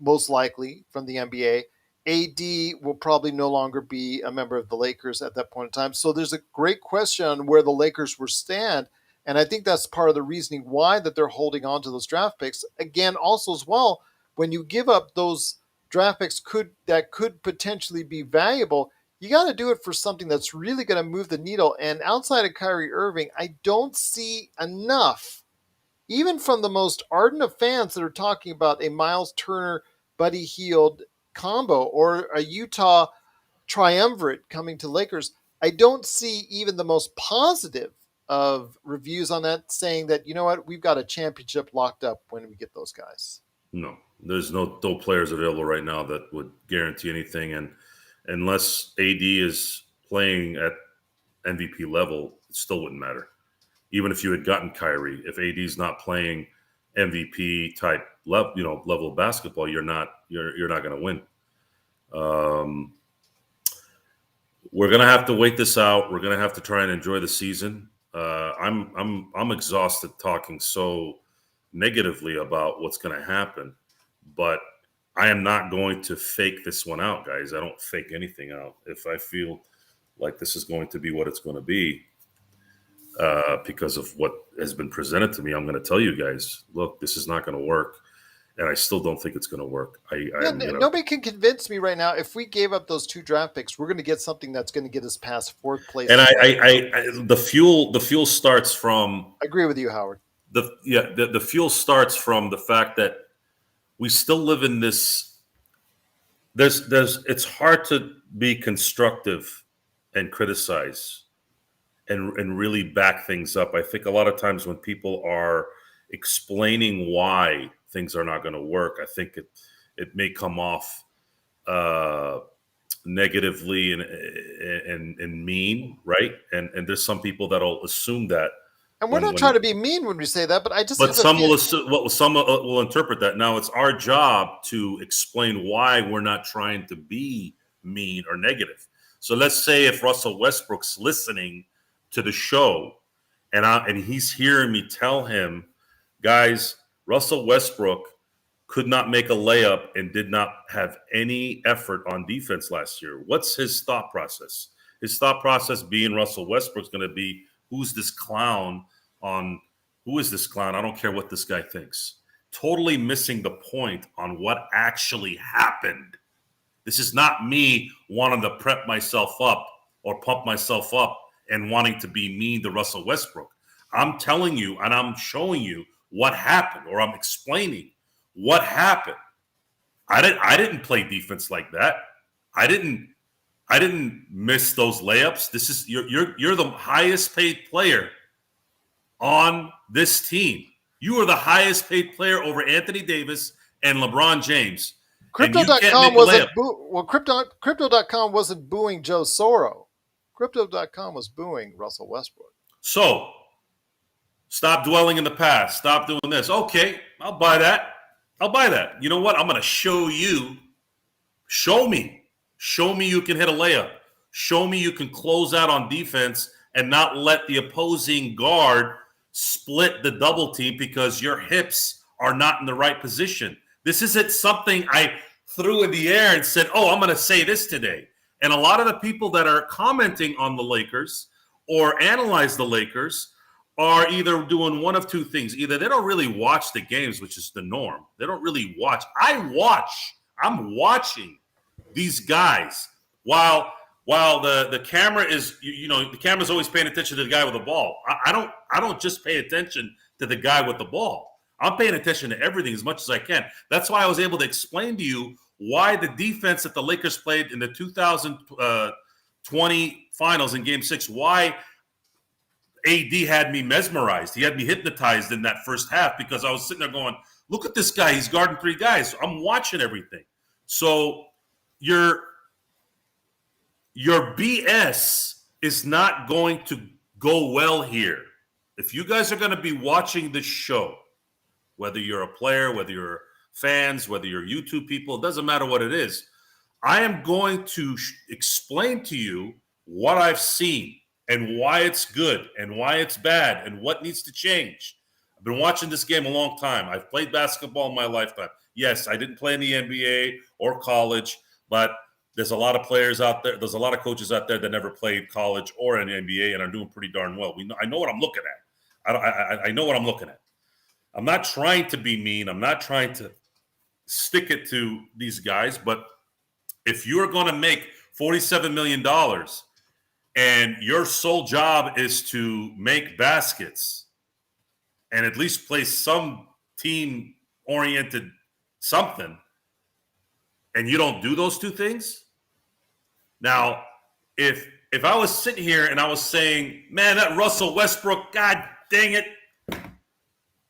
most likely from the NBA. AD will probably no longer be a member of the Lakers at that point in time. So there's a great question on where the Lakers will stand. And I think that's part of the reasoning why that they're holding on to those draft picks. Again, also as well, when you give up those draft picks that could potentially be valuable, you got to do it for something that's really going to move the needle. And outside of Kyrie Irving, I don't see enough, even from the most ardent of fans that are talking about a Miles Turner, Buddy Hield combo or a Utah triumvirate coming to Lakers. I don't see even the most positive of reviews on that saying that, you know what, we've got a championship locked up when we get those guys. No, there's no players available right now that would guarantee anything. And unless AD is playing at MVP level, it still wouldn't matter. Even if you had gotten Kyrie, if AD's not playing MVP type level of basketball, you're not going to win. We're going to have to wait this out. We're going to have to try and enjoy the season. I'm exhausted talking so negatively about what's going to happen, but I am not going to fake this one out, guys. I don't fake anything out. If I feel like this is going to be what it's going to be, because of what has been presented to me, I'm going to tell you guys, look, this is not going to work. And I still don't think it's going to work. Nobody can convince me right now. If we gave up those two draft picks, we're going to get something that's going to get us past fourth place. And the fuel starts from. I agree with you, Howard. The fuel starts from the fact that we still live in this. It's hard to be constructive and criticize and really back things up. I think a lot of times when people are explaining why things are not going to work, I think it may come off negatively and mean, right? And there's some people that'll assume that. And we're not trying to be mean when we say that, but I just. But some will interpret that. Now it's our job to explain why we're not trying to be mean or negative. So let's say if Russell Westbrook's listening to the show, and he's hearing me tell him, guys, Russell Westbrook could not make a layup and did not have any effort on defense last year. What's his thought process? His thought process being Russell Westbrook's going to be, who is this clown? I don't care what this guy thinks. Totally missing the point on what actually happened. This is not me wanting to prep myself up or pump myself up and wanting to be mean to Russell Westbrook. I'm telling you and I'm showing you what happened, or I'm explaining what happened. I didn't play defense like that. I didn't miss those layups. This is you're the highest paid player on this team. You are the highest paid player over Anthony Davis and LeBron James. And you can't Crypto.com make a layup. Crypto.com wasn't booing Joe Soro. Crypto.com was booing Russell Westbrook. So stop dwelling in the past. Stop doing this. Okay, I'll buy that. You know what? I'm going to show you. Show me you can hit a layup. Show me you can close out on defense and not let the opposing guard split the double team because your hips are not in the right position. This isn't something I threw in the air and said, oh, I'm going to say this today. And a lot of the people that are commenting on the Lakers or analyze the Lakers are either doing one of two things. Either they don't really watch the games, which is the norm. They don't really watch. I'm watching these guys while the camera is, the camera's always paying attention to the guy with the ball. I don't just pay attention to the guy with the ball. I'm paying attention to everything as much as I can. That's why I was able to explain to you why the defense that the Lakers played in the 2020 finals in Game 6, why AD had me mesmerized. He had me hypnotized in that first half because I was sitting there going, look at this guy. He's guarding three guys. I'm watching everything. So your BS is not going to go well here. If you guys are going to be watching this show, whether you're a player, whether you're fans, whether you're YouTube people, it doesn't matter what it is. I am going to explain to you what I've seen and why it's good and why it's bad and what needs to change. I've been watching this game a long time. I've played basketball in my lifetime. Yes, I didn't play in the NBA or college, but there's a lot of players out there. There's a lot of coaches out there that never played college or in the NBA and are doing pretty darn well. I know what I'm looking at. I know what I'm looking at. I'm not trying to be mean. I'm not trying to stick it to these guys. But if you're going to make $47 million and your sole job is to make baskets and at least play some team-oriented something, and you don't do those two things, now, if I was sitting here and I was saying, man, that Russell Westbrook, God dang it,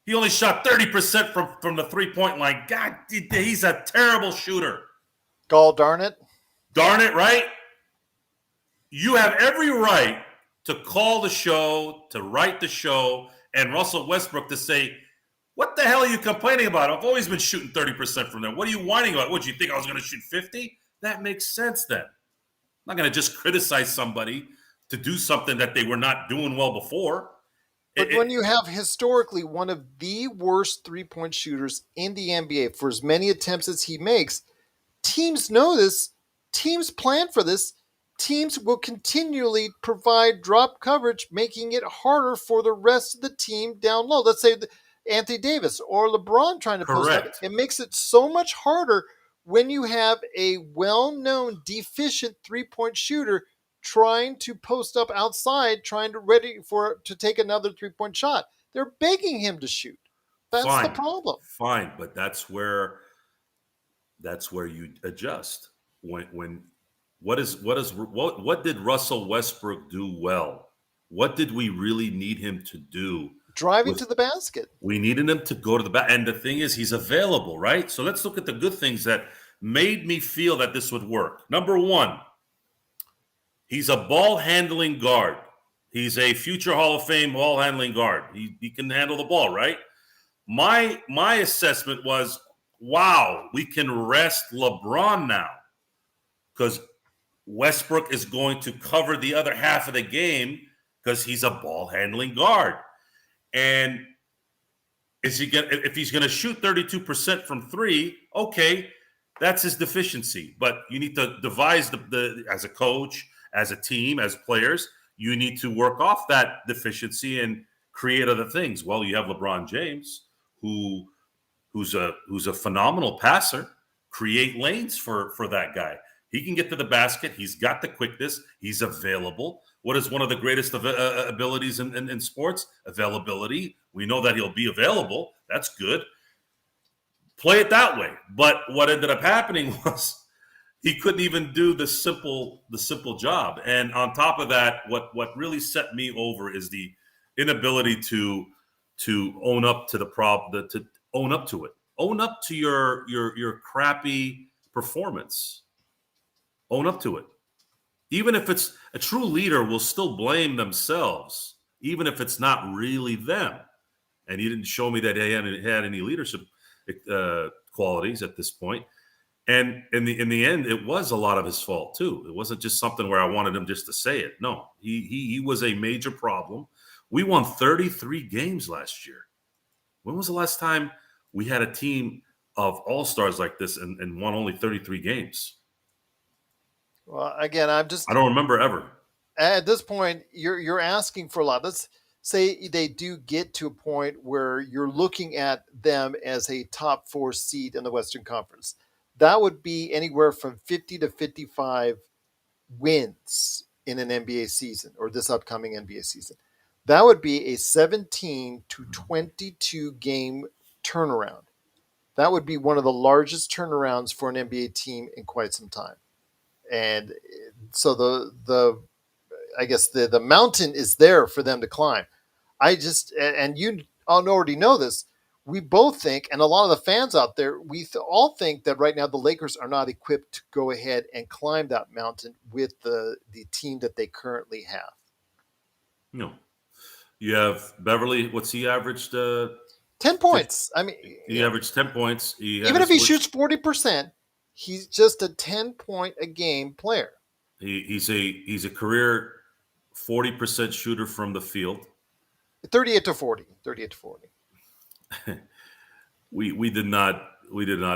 he only shot 30% from the three-point line. God, he's a terrible shooter. Gall darn it. Darn it, right? You have every right to call the show, to write the show, and Russell Westbrook to say, what the hell are you complaining about? I've always been shooting 30% from there. What are you whining about? What, do you think I was going to shoot 50? That makes sense then. I'm not going to just criticize somebody to do something that they were not doing well before. But when you have historically one of the worst three-point shooters in the NBA for as many attempts as he makes, teams know this. Teams plan for this. Teams will continually provide drop coverage, making it harder for the rest of the team down low. Let's say Anthony Davis or LeBron trying to post up. It makes it so much harder when you have a well-known deficient three-point shooter trying to post up outside, to take another three-point shot. They're begging him to shoot. That's the problem. Fine, but that's where you adjust. What did Russell Westbrook do well? What did we really need him to do? Driving to the basket. We needed him to go to the basket. And the thing is, he's available, right? So let's look at the good things that made me feel that this would work. Number one, he's a ball-handling guard. He's a future Hall of Fame ball-handling guard. He can handle the ball, right? My assessment was, wow, we can rest LeBron now because Westbrook is going to cover the other half of the game because he's a ball-handling guard. And if he's going to shoot 32% from three, okay, that's his deficiency. But you need to devise as a coach, as a team, as players, you need to work off that deficiency and create other things. Well, you have LeBron James, who's a phenomenal passer. Create lanes for that guy. He can get to the basket. He's got the quickness. He's available. What is one of the greatest abilities in sports? Availability. We know that he'll be available. That's good. Play it that way. But what ended up happening was he couldn't even do the simple job. And on top of that, what really set me over is the inability to own up to the problem, to own up to it, own up to your crappy performance, own up to it. Even if it's a true leader, will still blame themselves, even if it's not really them. And he didn't show me that he had any leadership qualities at this point. And in the end, it was a lot of his fault too. It wasn't just something where I wanted him just to say it. No, he was a major problem. We won 33 games last year. When was the last time we had a team of all-stars like this and won only 33 games? Well, again, I don't remember ever. At this point, you're asking for a lot. Let's say they do get to a point where you're looking at them as a top 4 seed in the Western Conference. That would be anywhere from 50 to 55 wins in an NBA season, or this upcoming NBA season. That would be a 17 to 22 game turnaround. That would be one of the largest turnarounds for an NBA team in quite some time. And so the I guess the mountain is there for them to climb. And you all already know this. We both think, and a lot of the fans out there, all think that right now the Lakers are not equipped to go ahead and climb that mountain with the team that they currently have. No. You have Beverley. What's he averaged? 10 points. I mean, he averaged 10 points. Even if he shoots 40%, he's just a 10-point a game player. He's a career 40% shooter from the field. 38 to 40. we did not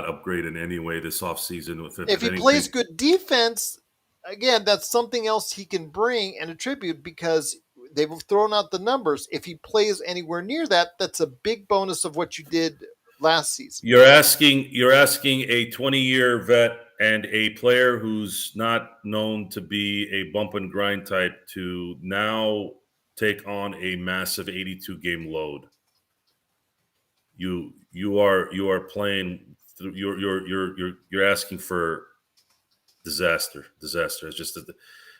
upgrade in any way this offseason. If he plays good defense, again, that's something else he can bring and attribute, because they've thrown out the numbers. If he plays anywhere near that, that's a big bonus of what you did last season. You're asking a 20-year vet and a player who's not known to be a bump and grind type to now take on a massive 82 game load. You are playing through, you're asking for disaster.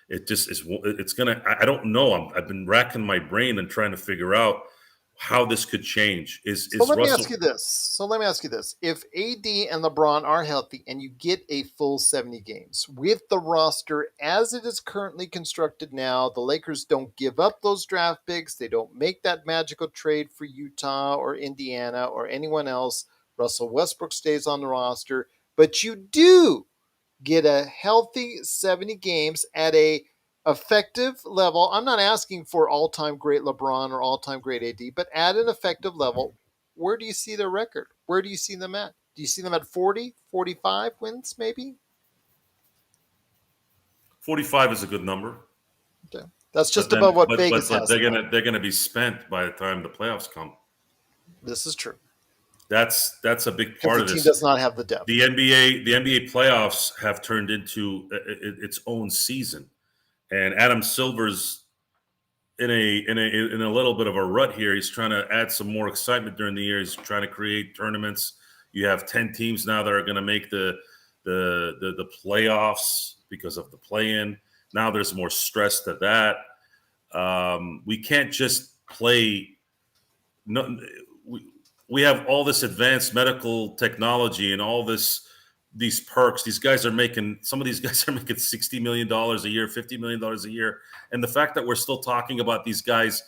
It's gonna, I don't know. I've been racking my brain and trying to figure out how this could change. Let me ask you this. If AD and LeBron are healthy and you get a full 70 games with the roster as it is currently constructed now, the Lakers don't give up those draft picks. They don't make that magical trade for Utah or Indiana or anyone else. Russell Westbrook stays on the roster, but you do get a healthy 70 games at a effective level. I'm not asking for all-time great LeBron or all-time great AD, but at an effective level, where do you see their record? Where do you see them at? Do you see them at 40, 45 wins maybe? 45 is a good number. Okay. That's just about what Vegas has. They're gonna be spent by the time the playoffs come. This is true. That's a big part of this. The team does not have the depth. The NBA playoffs have turned into its own season. And Adam Silver's in a little bit of a rut here. He's trying to add some more excitement during the year. He's trying to create tournaments. You have 10 teams now that are going to make the playoffs because of the play-in. Now there's more stress to that. We can't just play. We have all this advanced medical technology and all these perks. Some of these guys are making $60 million a year, $50 million a year. And the fact that we're still talking about these guys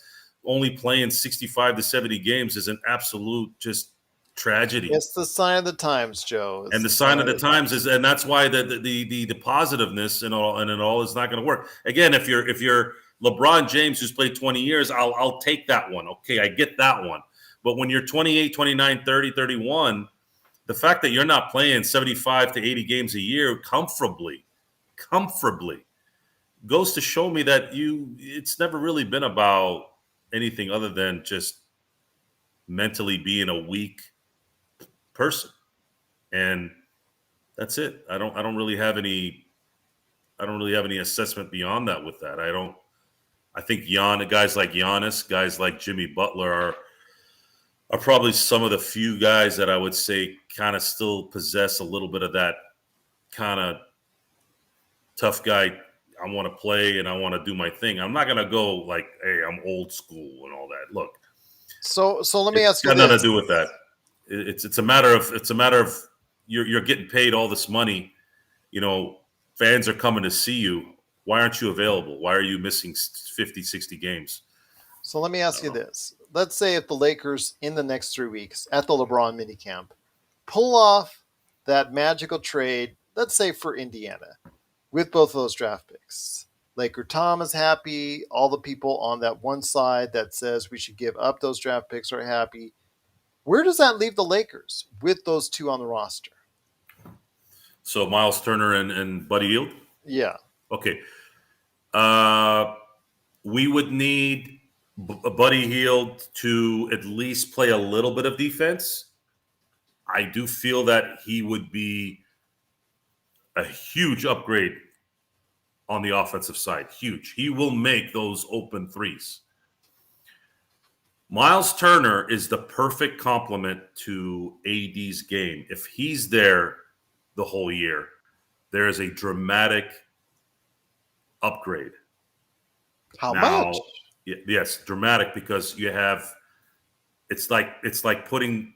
only playing 65 to 70 games is an absolute just tragedy. It's the sign of the times, Joe. And the sign of the times is, and that's why the positiveness and all is not going to work. Again, if you're LeBron James, who's played 20 years, I'll take that one. Okay, I get that one. But when you're 28, 29, 30, 31, the fact that you're not playing 75 to 80 games a year comfortably goes to show me that it's never really been about anything other than just mentally being a weak person. And that's it. I don't really have any don't really have any assessment beyond that with that. I think guys like Giannis, guys like Jimmy Butler are probably some of the few guys that I would say kind of still possess a little bit of that kind of tough guy. I want to play and I want to do my thing. I'm not gonna go like, hey, I'm old school and all that. Look, So let me it's ask you got nothing this. to do with that. It's a matter of you're getting paid all this money. You know, fans are coming to see you. Why aren't you available? Why are you missing 50, 60 games? So let me ask you this. Let's say if the Lakers in the next 3 weeks at the LeBron minicamp pull off that magical trade, let's say for Indiana, with both of those draft picks. Laker Tom is happy. All the people on that one side that says we should give up those draft picks are happy. Where does that leave the Lakers with those two on the roster? So Miles Turner and Buddy Hield. Yeah. Okay. We would need Buddy Hield to at least play a little bit of defense. I do feel that he would be a huge upgrade on the offensive side. Huge. He will make those open threes. Miles Turner is the perfect complement to AD's game. If he's there the whole year, there is a dramatic upgrade. How Now, much? yes, dramatic because you have it's like putting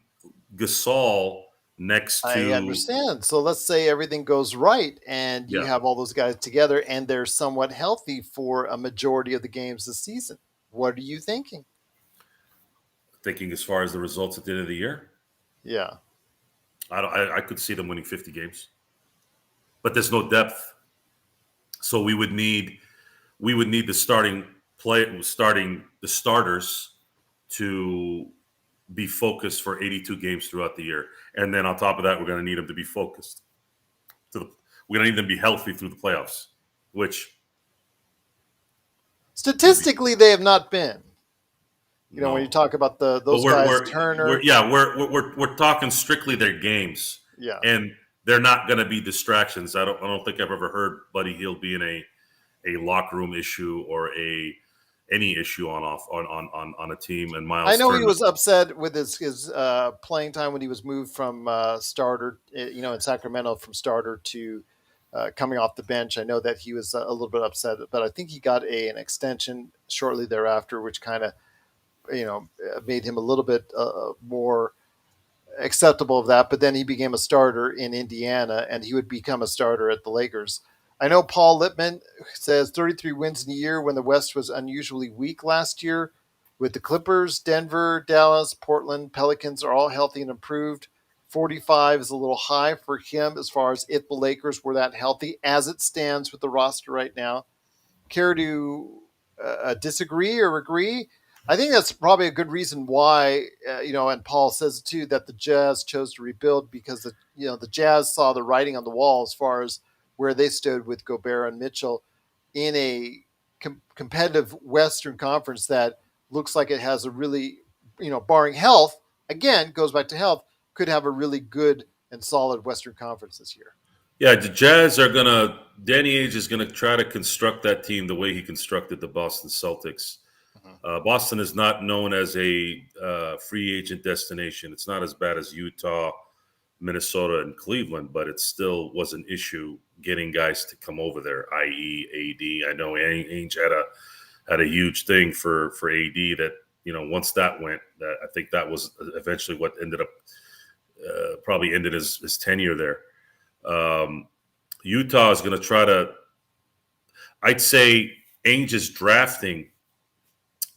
Gasol next I to understand. So let's say everything goes right and you yeah, have all those guys together and they're somewhat healthy for a majority of the games this season. What are you thinking? thinking as far as the results at the end of the year. Yeah. I could see them winning 50 games, but there's no depth. So we would need the starting the starters to be focused for 82 games throughout the year, and then on top of that, we're going to need them to be focused. We're going to need them to be healthy through the playoffs, which Statistically, they have not been. You know, when you no. talk about But those guys, Turner. we're talking strictly their games, Yeah. and they're not going to be distractions. I don't think I've ever heard Buddy Hield being a locker room issue or any issue on a team. And I Miles know he Turner, was upset with his playing time when he was moved from starter, in Sacramento from starter to coming off the bench. I know that he was a little bit upset, but I think he got an extension shortly thereafter, which kind of made him a little bit more acceptable of that. But then he became a starter in Indiana, and he would become a starter at the Lakers. I know Paul Lippman says 33 wins in a year when the West was unusually weak last year. With the Clippers, Denver, Dallas, Portland, Pelicans are all healthy and improved. 45 is a little high for him as far as if the Lakers were that healthy as it stands with the roster right now. Care to disagree or agree? I think that's probably a good reason why, and Paul says too, that the Jazz chose to rebuild because the Jazz saw the writing on the wall as far as where they stood with Gobert and Mitchell in a competitive Western Conference that looks like it has a really, barring health, again, goes back to health, could have a really good and solid Western Conference this year. yeah, the Jazz are gonna. Danny Ainge is gonna try to construct that team the way he constructed the Boston Celtics. Boston is not known as a free agent destination. It's not as bad as Utah, Minnesota, and Cleveland, but it still was an issue getting guys to come over there, i.e., AD. I know Ainge had a huge thing for AD that once that went, that I think that was eventually what ended up probably ended his tenure there. Utah is going to try to. I'd say Ainge's drafting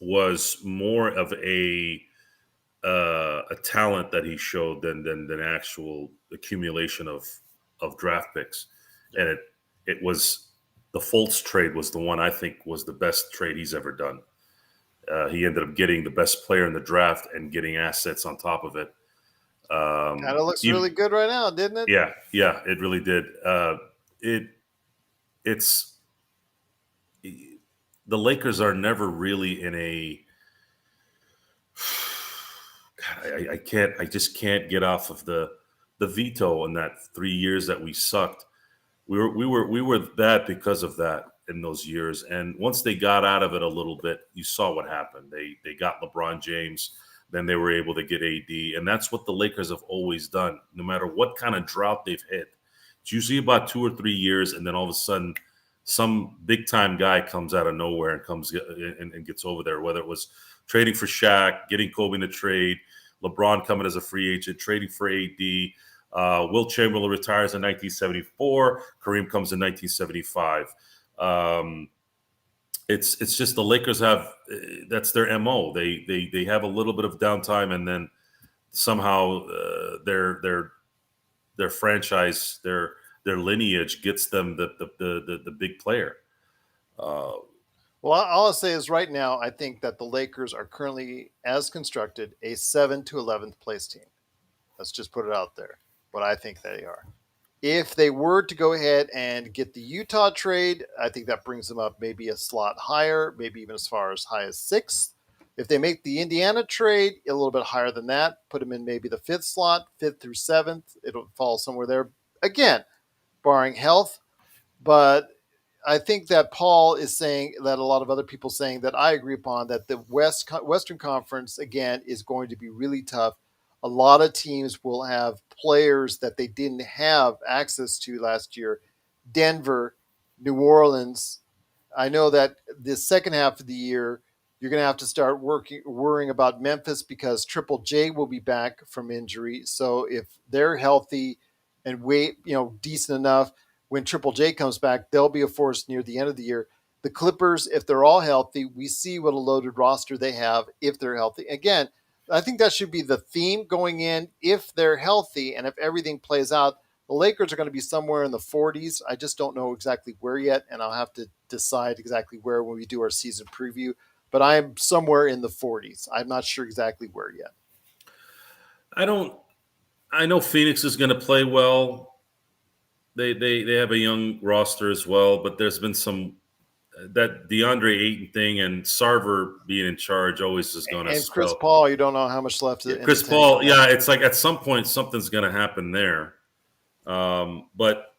was more of a talent that he showed than actual accumulation of draft picks, and it was the Fultz trade was the one I think was the best trade he's ever done. He ended up getting the best player in the draft and getting assets on top of it. Kind of looks really good right now, didn't it? Yeah, it really did. It's the Lakers are never really in a. God, I just can't get off of the veto in that 3 years that we sucked. We were that because of that in those years. And once they got out of it a little bit, you saw what happened. They got LeBron James, then they were able to get AD, and that's what the Lakers have always done. No matter what kind of drought they've hit, it's usually about 2 or 3 years, and then all of a sudden, some big time guy comes out of nowhere and comes and gets over there. Whether it was trading for Shaq, getting Kobe in the trade, LeBron coming as a free agent, trading for AD. Will Chamberlain retires in 1974. Kareem comes in 1975. It's just the Lakers have that's their MO. They have a little bit of downtime, and then somehow their franchise, their lineage gets them the big player. Well, all I'll say is right now, I think that the Lakers are currently, as constructed, a 7 to 11th place team. Let's just put it out there, what I think they are. If they were to go ahead and get the Utah trade, I think that brings them up maybe a slot higher, maybe even as far as high as 6th. If they make the Indiana trade, a little bit higher than that, put them in maybe the 5th slot, 5th through 7th. It'll fall somewhere there. Again, barring health. But I think that Paul is saying that a lot of other people saying that I agree upon that the Western Conference, again, is going to be really tough. A lot of teams will have players that they didn't have access to last year. Denver, New Orleans. I know that the second half of the year, you're going to have to start worrying about Memphis because Triple J will be back from injury. So if they're healthy and decent enough, when Triple J comes back, they'll be a force near the end of the year. The Clippers, if they're all healthy, we see what a loaded roster they have if they're healthy. Again, I think that should be the theme going in. If they're healthy and if everything plays out, the Lakers are going to be somewhere in the 40s. I just don't know exactly where yet, and I'll have to decide exactly where when we do our season preview. But I'm somewhere in the 40s. I'm not sure exactly where yet. I know Phoenix is going to play well. They have a young roster as well, but there's been some that DeAndre Ayton thing and Sarver being in charge always is going to And Chris spell. Paul, you don't know how much left in Chris the tank Paul, on that. yeah, it's like at some point something's going to happen there. But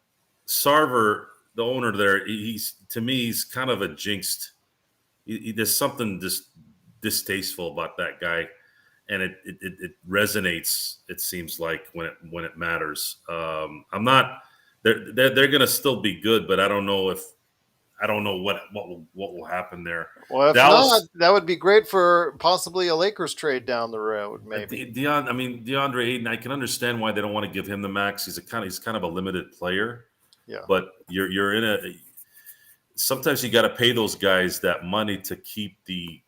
Sarver, the owner there, he's to me he's kind of a jinxed. There's something just distasteful about that guy, and it resonates. It seems like when it matters. I'm not. They're going to still be good, but I don't know what will happen there. Well, if Dallas, not, that would be great for possibly a Lakers trade down the road, maybe. DeAndre Ayton, I can understand why they don't want to give him the max. He's kind of a limited player. Yeah. But you're in a. Sometimes you got to pay those guys that money to keep the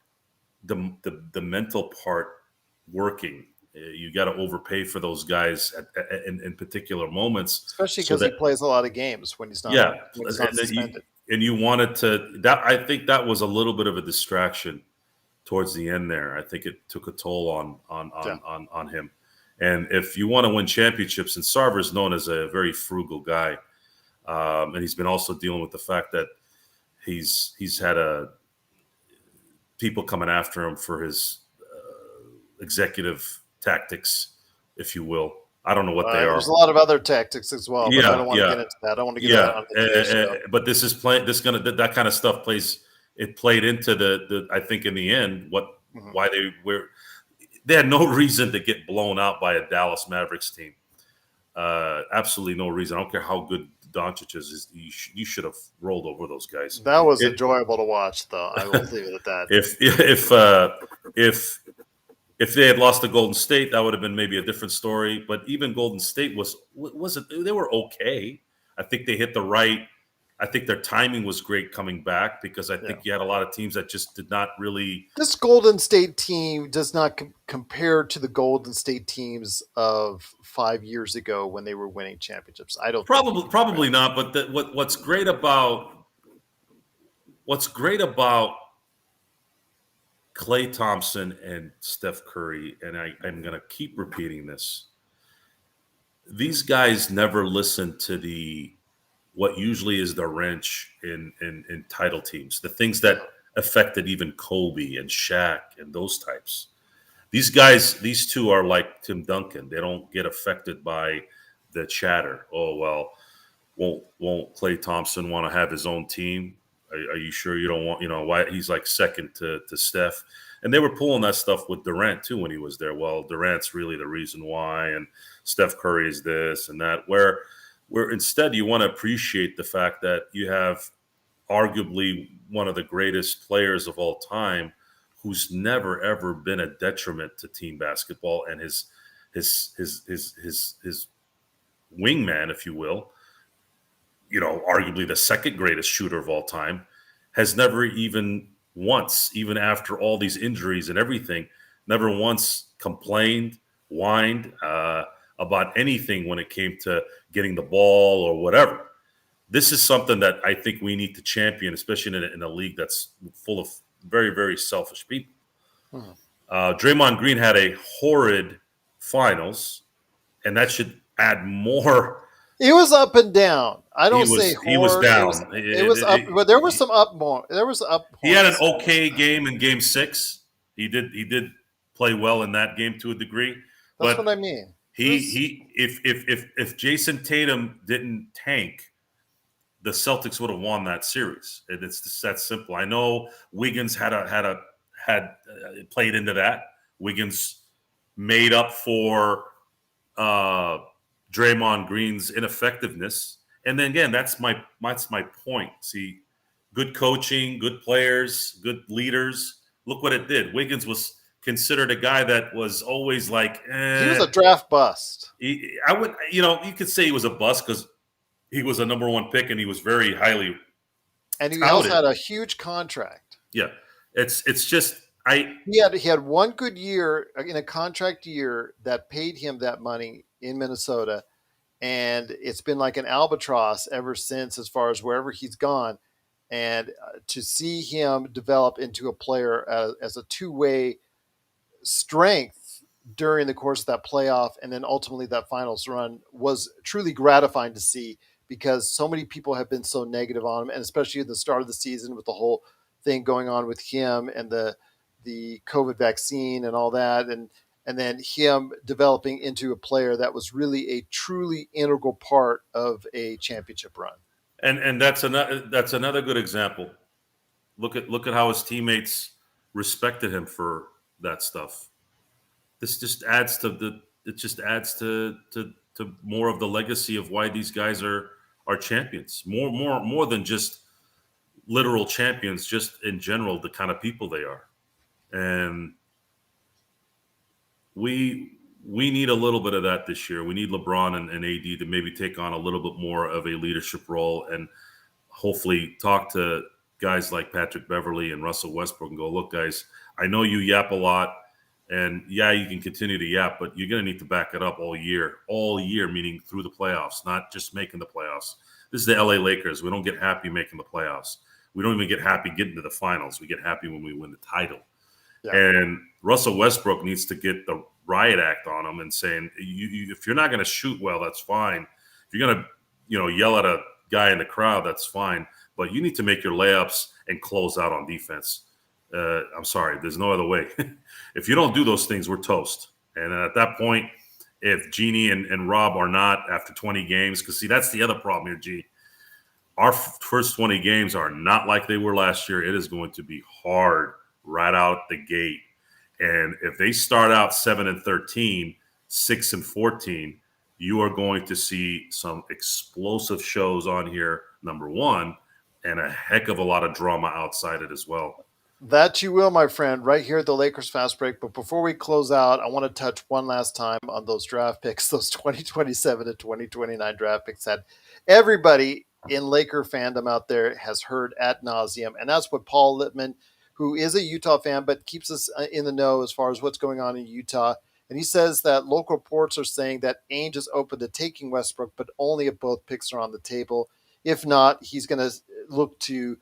mental part working. You got to overpay for those guys in particular moments, especially because he plays a lot of games when he's not suspended. And you wanted to that. I think that was a little bit of a distraction towards the end there. I think it took a toll on him. And if you want to win championships, and Sarver is known as a very frugal guy, and he's been also dealing with the fact that he's had people coming after him for his executive tactics, if you will. I don't know what they are. There's a lot of other tactics as well, but I don't want to get into that. I don't want to get that on the but this is that kind of stuff played into the I think in the end why they had no reason to get blown out by a Dallas Mavericks team. Absolutely no reason. I don't care how good Doncic is. You should have rolled over those guys. That was enjoyable to watch, though. I will leave it at that. If they had lost to Golden State, that would have been maybe a different story. But even Golden State they were okay. I think they hit the right. I think their timing was great coming back because I think you had a lot of teams that just did not really. This Golden State team does not compare to the Golden State teams of 5 years ago when they were winning championships. I don't probably not. But what's great about Klay Thompson and Steph Curry, and I'm going to keep repeating this. These guys never listen to what usually is the wrench in title teams, the things that affected even Kobe and Shaq and those types. These two are like Tim Duncan. They don't get affected by the chatter. Oh, well, Won't Klay Thompson want to have his own team? Are you sure you don't want, why he's like second to Steph? And they were pulling that stuff with Durant too when he was there. Well, Durant's really the reason why, and Steph Curry is this and that. Where instead you want to appreciate the fact that you have arguably one of the greatest players of all time who's never ever been a detriment to team basketball, and his wingman, if you will, arguably the second greatest shooter of all time, has never even once, even after all these injuries and everything, never once complained, whined about anything when it came to getting the ball or whatever. This is something that I think we need to champion, especially in a league that's full of very, very selfish people. Hmm. Draymond Green had a horrid finals, and that should add more. It was up and down. I He don't say was he was horrid. down. It was up, but there was some up more. There was up He had an points. okay game in Game 6. He did play well in that game to a degree, That's but what I mean. he if Jason Tatum didn't tank, the Celtics would have won that series. It's just that simple. I know Wiggins had played into that. Wiggins made up for Draymond Green's ineffectiveness, and then again, that's my point. See, good coaching, good players, good leaders. Look what it did. Wiggins was considered a guy that was always like, He was a draft bust. I would, you could say he was a bust because he was a number one pick and he was very highly And he also touted. had a huge contract. Yeah, it's just He had one good year in a contract year that paid him that money in Minnesota, and it's been like an albatross ever since, as far as wherever he's gone. And to see him develop into a player as a two-way strength during the course of that playoff and then ultimately that finals run was truly gratifying to see, because so many people have been so negative on him, and especially at the start of the season with the whole thing going on with him and the COVID vaccine and all that, and then him developing into a player that was really a truly integral part of a championship run. and that's another good example. Look at how his teammates respected him for that stuff. This just adds to the it just adds to more of the legacy of why these guys are champions. More than just literal champions, just in general, the kind of people they are. And we need a little bit of that this year. We need LeBron and AD to maybe take on a little bit more of a leadership role and hopefully talk to guys like Patrick Beverley and Russell Westbrook and go, look, guys, I know you yap a lot, and yeah, you can continue to yap, but you're going to need to back it up all year, meaning through the playoffs, not just making the playoffs. This is the LA Lakers. We don't get happy making the playoffs. We don't even get happy getting to the finals. We get happy when we win the title. Yeah. And Russell Westbrook needs to get the riot act on him and saying, if you're not going to shoot well, that's fine. If you're going to, yell at a guy in the crowd, that's fine. But you need to make your layups and close out on defense. I'm sorry, there's no other way. If you don't do those things, we're toast. And at that point, if Jeannie and Rob are not after 20 games, because see, that's the other problem here, G. Our first 20 games are not like they were last year. It is going to be hard right out the gate. And if they start out 7-13, 6-14, you are going to see some explosive shows on here, number one, and a heck of a lot of drama outside it as well. That you will, my friend, right here at the Lakers Fast Break. But before we close out, I want to touch one last time on those draft picks, those 2027 to 2029 draft picks that everybody in Laker fandom out there has heard ad nauseum. And that's what Paul Littman, who is a Utah fan but keeps us in the know as far as what's going on in Utah. And he says that local reports are saying that Ainge is open to taking Westbrook, but only if both picks are on the table. If not, he's going to look to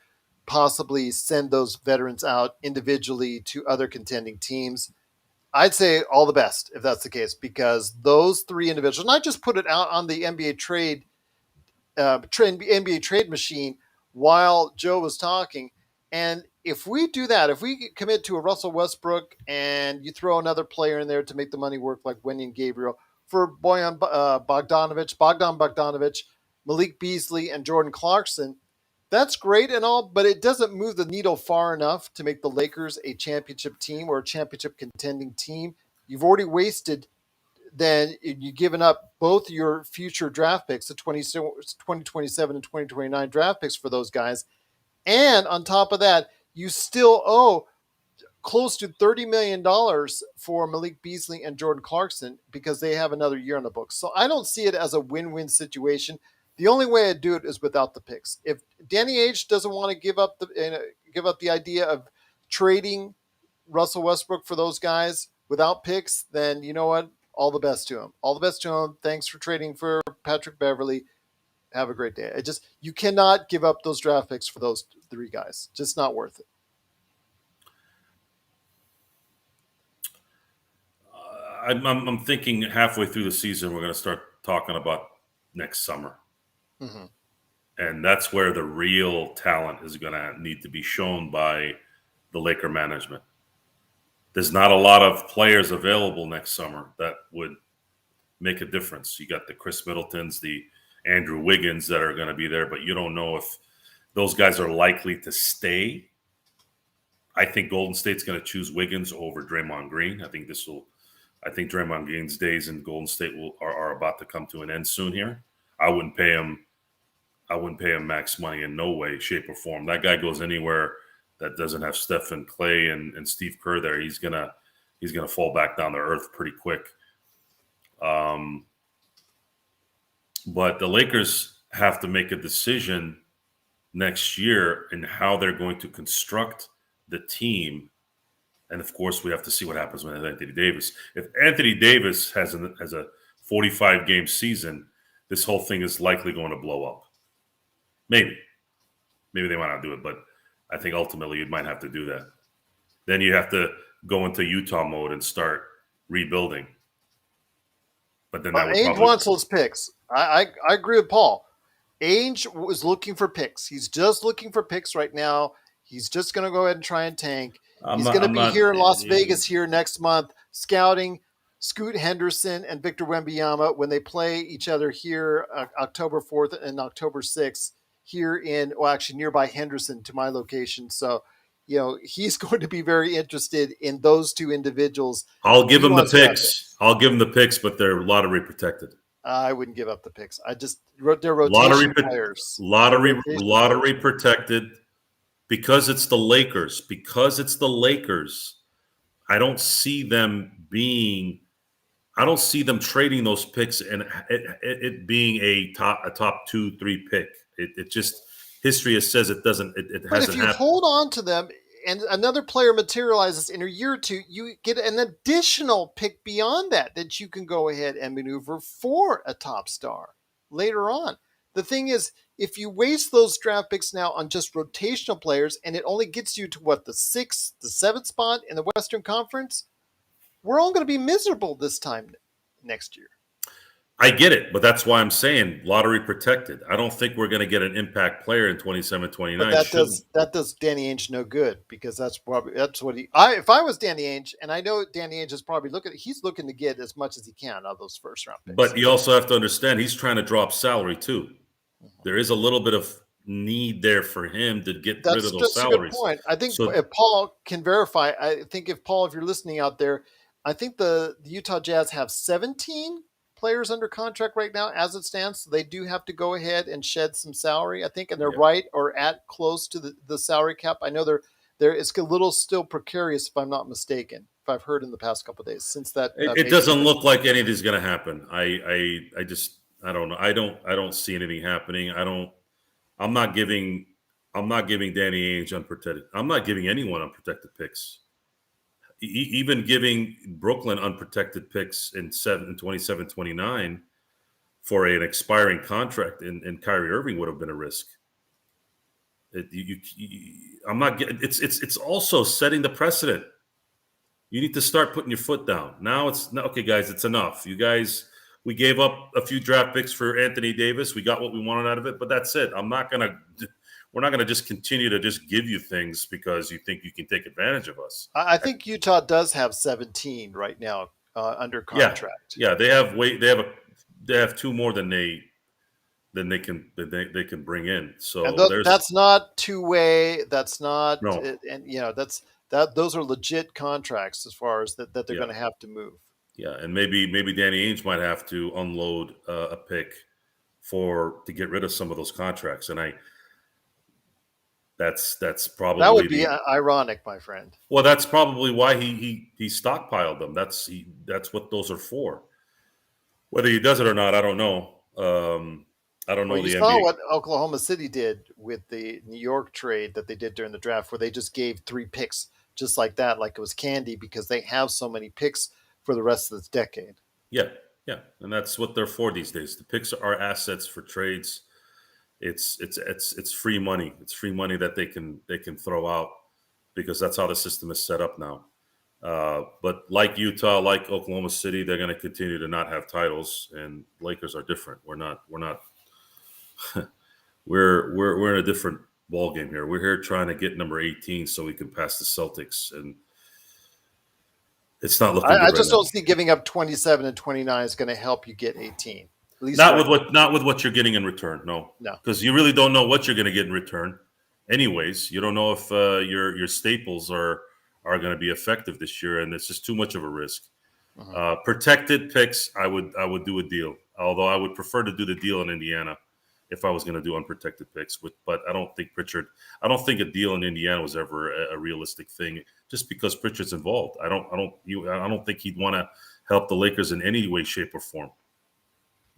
possibly send those veterans out individually to other contending teams. I'd say all the best if that's the case, because those three individuals, and I just put it out on the NBA trade machine while Joe was talking. And if we do that, if we commit to a Russell Westbrook and you throw another player in there to make the money work, like Wendy and Gabriel, for Bogdan Bogdanovic, Malik Beasley and Jordan Clarkson. That's great and all, but it doesn't move the needle far enough to make the Lakers a championship team or a championship contending team. You've already wasted, then you've given up both your future draft picks, the 2027 and 2029 draft picks for those guys. And on top of that, you still owe close to $30 million for Malik Beasley and Jordan Clarkson because they have another year on the books. So I don't see it as a win-win situation. The only way I'd do it is without the picks. If Danny Ainge doesn't want to give up the idea of trading Russell Westbrook for those guys without picks, then you know what? All the best to him. All the best to him. Thanks for trading for Patrick Beverley. Have a great day. You cannot give up those draft picks for those three guys. Just not worth it. I'm thinking halfway through the season, we're going to start talking about next summer. Mm-hmm. And that's where the real talent is going to need to be shown by the Laker management. There's not a lot of players available next summer that would make a difference. You got the Chris Middletons, the Andrew Wiggins that are going to be there, but you don't know if those guys are likely to stay. I think Golden State's going to choose Wiggins over Draymond Green. I think Draymond Green's days in Golden State are about to come to an end soon here. I wouldn't pay him max money in no way, shape, or form. That guy goes anywhere that doesn't have Steph and Clay and Steve Kerr there. He's gonna fall back down to earth pretty quick. But the Lakers have to make a decision next year in how they're going to construct the team. And of course, we have to see what happens with Anthony Davis. If Anthony Davis has a 45-game season, this whole thing is likely going to blow up. Maybe they might not do it, but I think ultimately you might have to do that. Then you have to go into Utah mode and start rebuilding. But then that would Ainge probably wants those picks. I agree with Paul. Ainge was looking for picks. He's just looking for picks right now. He's just going to go ahead and try and tank. He's going to be here in Las Vegas here next month, scouting Scoot Henderson and Victor Wembanyama when they play each other here October 4th and October 6th here actually nearby Henderson to my location. So, he's going to be very interested in those two individuals. I'll give him the picks. I'll give him the picks, but they're lottery protected. I wouldn't give up the picks. They're rotation players. Lottery protected. Because it's the Lakers. I don't see them trading those picks and it being a top 2-3 pick. It just history says it doesn't. It hasn't happened. But if you hold on to them and another player materializes in a year or two, you get an additional pick beyond that you can go ahead and maneuver for a top star later on. The thing is, if you waste those draft picks now on just rotational players and it only gets you to the 6th, the 7th spot in the Western Conference, we're all going to be miserable this time next year. I get it, but that's why I'm saying lottery protected. I don't think we're going to get an impact player in 27-29. But that does Danny Ainge no good because that's what if I was Danny Ainge, and I know Danny Ainge is probably he's looking to get as much as he can out of those first round picks. But you also have to understand he's trying to drop salary too. There is a little bit of need there for him to get rid of those salaries. That's a good point. I think if Paul can verify, if you're listening out there, I think the Utah Jazz have 17 players under contract right now as it stands. So they do have to go ahead and shed some salary, I think, and they're right or at close to the salary cap. I know it's a little still precarious if I'm not mistaken. If I've heard in the past couple of days since that. It doesn't look like anything's going to happen. I don't know. I don't see anything happening. I'm not giving Danny Ainge unprotected. I'm not giving anyone unprotected picks. Even giving Brooklyn unprotected picks in 27-29 for an expiring contract and Kyrie Irving would have been a risk. I'm not getting. It's also setting the precedent. You need to start putting your foot down. Now it's okay, guys. It's enough. You guys. We gave up a few draft picks for Anthony Davis. We got what we wanted out of it, but that's it. We're not going to just continue to just give you things because you think you can take advantage of us. I think Utah does have 17 right now under contract. Yeah, they have two more than they then they can bring in. And So there's that's not two-way. That's not, no, and that those are legit contracts as far as that they're yeah, going to have to move. yeah, and maybe Danny Ainge might have to unload a pick to get rid of some of those contracts, and that's That probably would be ironic, my friend. that's probably why he stockpiled them. That's what those are for. Whether he does it or not, I don't know. I don't Well, know you the saw NBA. what Oklahoma City did with the New York trade that they did during the draft, where they just gave 3 picks just like that, like it was candy, because they have so many picks for the rest of this decade. Yeah, yeah, and that's what they're for these days. The picks are assets for trades. It's free money. It's free money that they can throw out because that's how the system is set up now. But like Utah, like Oklahoma City, they're going to continue to not have titles, and Lakers are different. We're not. We're in a different ball game here. We're here trying to get number 18 so we can pass the Celtics, and it's not looking I good right just now. don't see giving up 27 and 29 is going to help you get 18. At least Not right with what you're getting in return. No, now. because you really don't know what you're going to get in return. Anyways, you don't know if your staples are going to be effective this year, and it's just too much of a risk. No. Mhm. Protected picks, I would do a deal. Although I would prefer to do the deal in Indiana if I was going to do unprotected picks. But I don't think I don't think a deal in Indiana was ever a realistic thing. Just because Pritchard's involved, I don't think he'd want to help the Lakers in any way, shape, or form.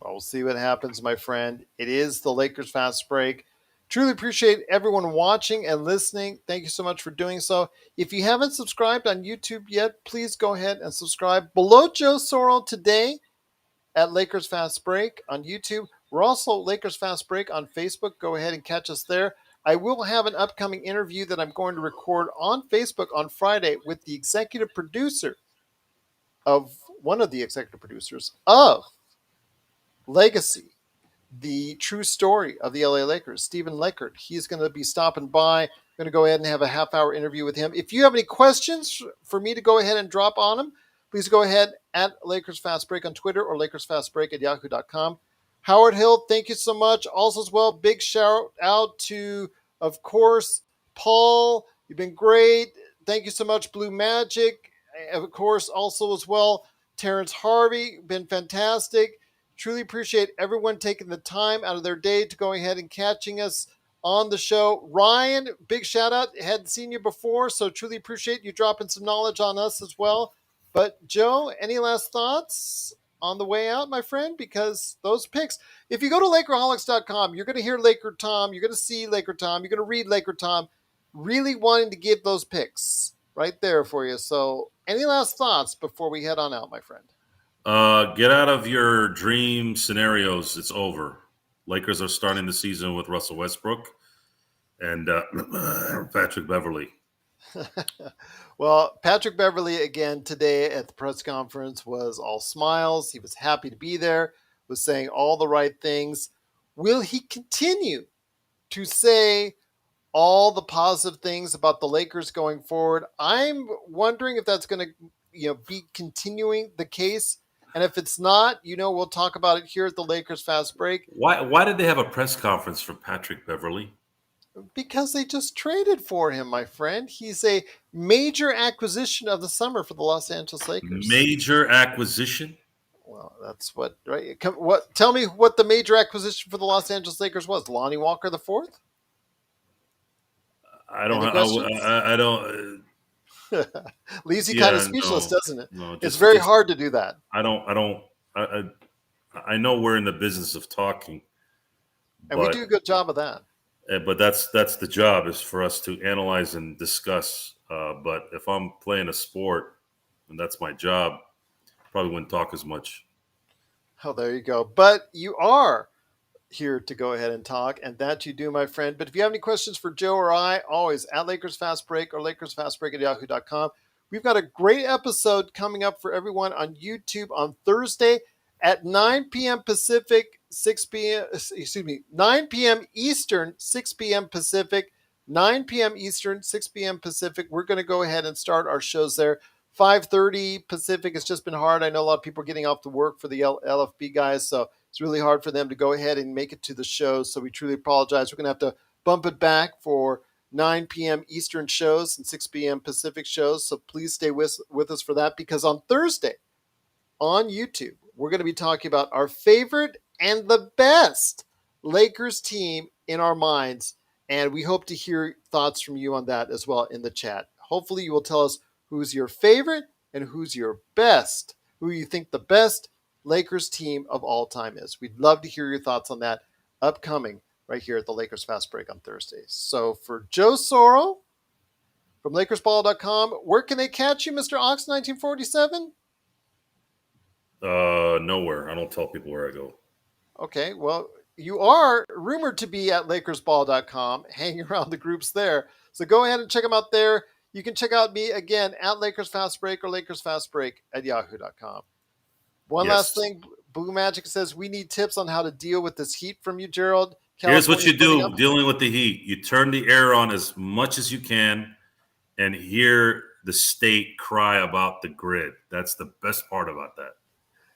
Well, we'll see what happens, my friend. It is the Lakers Fast Break. Truly appreciate everyone watching and listening. Thank you so much for doing so. If you haven't subscribed on YouTube yet, please go ahead and subscribe below Joe Soro today at Lakers Fast Break on YouTube. We're also Lakers Fast Break on Facebook. Go ahead and catch us there. I will have an upcoming interview that I'm going to record on Facebook on Friday with the executive producer of one of the executive producers of Legacy, the true story of the LA Lakers, Stephen Leckert. He's going to be stopping by. I'm going to go ahead and have a half-hour interview with him. If you have any questions for me to go ahead and drop on him, please go ahead at Lakers Fast Break on Twitter or LakersFastBreak at yahoo.com. Howard Hill, thank you so much. Also, as well, big shout out to, of course, Paul. You've been great. Thank you so much, Blue Magic. Of course, also as well, Terrence Harvey, been fantastic. Truly appreciate everyone taking the time out of their day to go ahead and catching us on the show. Ryan, big shout out. Hadn't seen you before, so truly appreciate you dropping some knowledge on us as well. But Joe, any last thoughts on the way out, my friend? Because those picks, if you go to Lakerholics.com, you're going to hear Laker Tom, you're going to see Laker Tom, you're going to read Laker Tom really wanting to give those picks right there for you. So any last thoughts before we head on out, my friend? Get out of your dream scenarios. It's over. Lakers are starting the season with Russell Westbrook and Patrick Beverley. Well, Patrick Beverley again today at the press conference was all smiles. He was happy to be there, was saying all the right things. Will he continue to say all the positive things about the Lakers going forward? I'm wondering if that's going to, be continuing the case. And if it's not, we'll talk about it here at the Lakers Fast Break. Why did they have a press conference for Patrick Beverley? Because they just traded for him, my friend. He's a major acquisition of the summer for the Los Angeles Lakers. Major acquisition? Well, that's what, right? What? Tell me what the major acquisition for the Los Angeles Lakers was. Lonnie Walker the fourth? I don't. Any questions? I don't. Leaves you kind of Yeah, speechless, no, doesn't it? no. It's very Just hard to do that. I don't. I know we're in the business of talking, And we but do a good job of that. but that's the job is for us to analyze and discuss. But if I'm playing a sport and that's my job, probably wouldn't talk as much. Oh, there you go. But you are here to go ahead and talk, and that you do, my friend. But if you have any questions for Joe or I, always at Lakers Fast Break or LakersFastBreak at yahoo.com. We've got a great episode coming up for everyone on YouTube on Thursday at 9 p.m. Pacific, 9 p.m. Eastern, 6 p.m. Pacific, 9 p.m. Eastern, 6 p.m. Pacific. We're going to go ahead and start our shows there. 5:30 Pacific. It's just been hard. I know a lot of people are getting off to work for the LFB guys, so It's really hard for them to go ahead and make it to the show, so we truly apologize. We're going to have to bump it back for 9 p.m. Eastern shows and 6 p.m. Pacific shows, so please stay with us for that, because on Thursday on YouTube, we're going to be talking about our favorite and the best Lakers team in our minds, and we hope to hear thoughts from you on that as well in the chat. Hopefully you will tell us who's your favorite and who's your best, who you think the best Lakers team of all time is. We'd love to hear your thoughts on that upcoming right here at the Lakers Fast Break on Thursdays. So for Joe Soro from LakersBall.com, where can they catch you, Mr. Ox 1947? Nowhere. I don't tell people where I go. Okay, well, you are rumored to be at LakersBall.com, hanging around the groups there. So go ahead and check them out there. You can check out me again at Lakers Fast Break or Lakers Fast Break at Yahoo.com. One last thing, Blue Magic says we need tips on how to deal with this heat from you, Gerald. Here's what you do dealing with the heat. You turn the air on as much as you can and hear the state cry about the grid. That's the best part about that.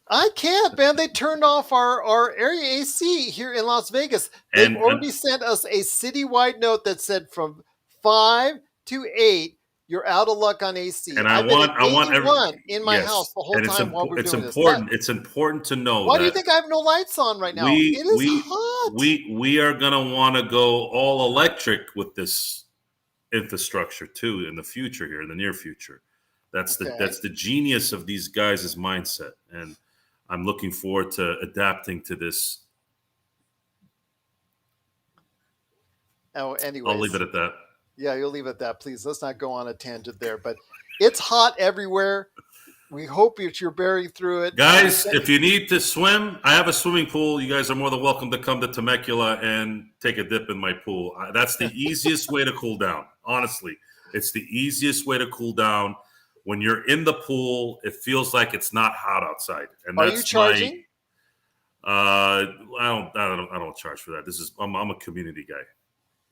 I can't, man. They turned off our area AC here in Las Vegas. They've already sent us a citywide note that said from 5 to 8, you're out of luck on AC. And I want everyone in my house the whole time while we're doing this. It's important to know. Why do you think I have no lights on right now? It is hot. We are gonna want to go all electric with this infrastructure too in the future here, in the near future. That's the genius of these guys' mindset, and I'm looking forward to adapting to this. Oh, anyways. I'll leave it at that. Yeah, you'll leave it at that. Please, let's not go on a tangent there. But it's hot everywhere. We hope you're bearing through it. Guys, if you need to swim, I have a swimming pool. You guys are more than welcome to come to Temecula and take a dip in my pool. That's the easiest way to cool down. Honestly, it's the easiest way to cool down. When you're in the pool, it feels like it's not hot outside. And are you charging? I don't charge for that. I'm a community guy.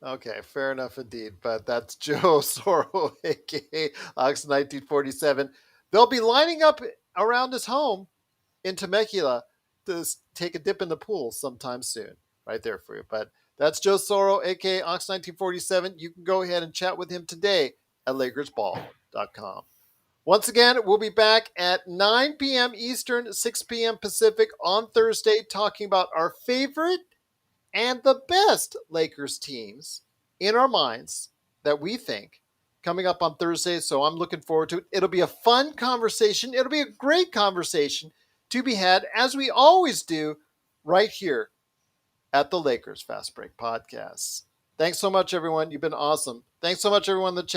Okay, fair enough indeed. But that's Joe Soro, aka Ox 1947. They'll be lining up around his home in Temecula to take a dip in the pool sometime soon. Right there for you. But that's Joe Soro, aka Ox 1947. You can go ahead and chat with him today at LakersBall.com. Once again, we'll be back at 9 p.m. Eastern, 6 p.m. Pacific on Thursday, talking about our favorite and the best Lakers teams in our minds that we think coming up on Thursday. So I'm looking forward to it. It'll be a fun conversation. It'll be a great conversation to be had, as we always do, right here at the Lakers Fast Break Podcast. Thanks so much, everyone. You've been awesome. Thanks so much, everyone in the chat.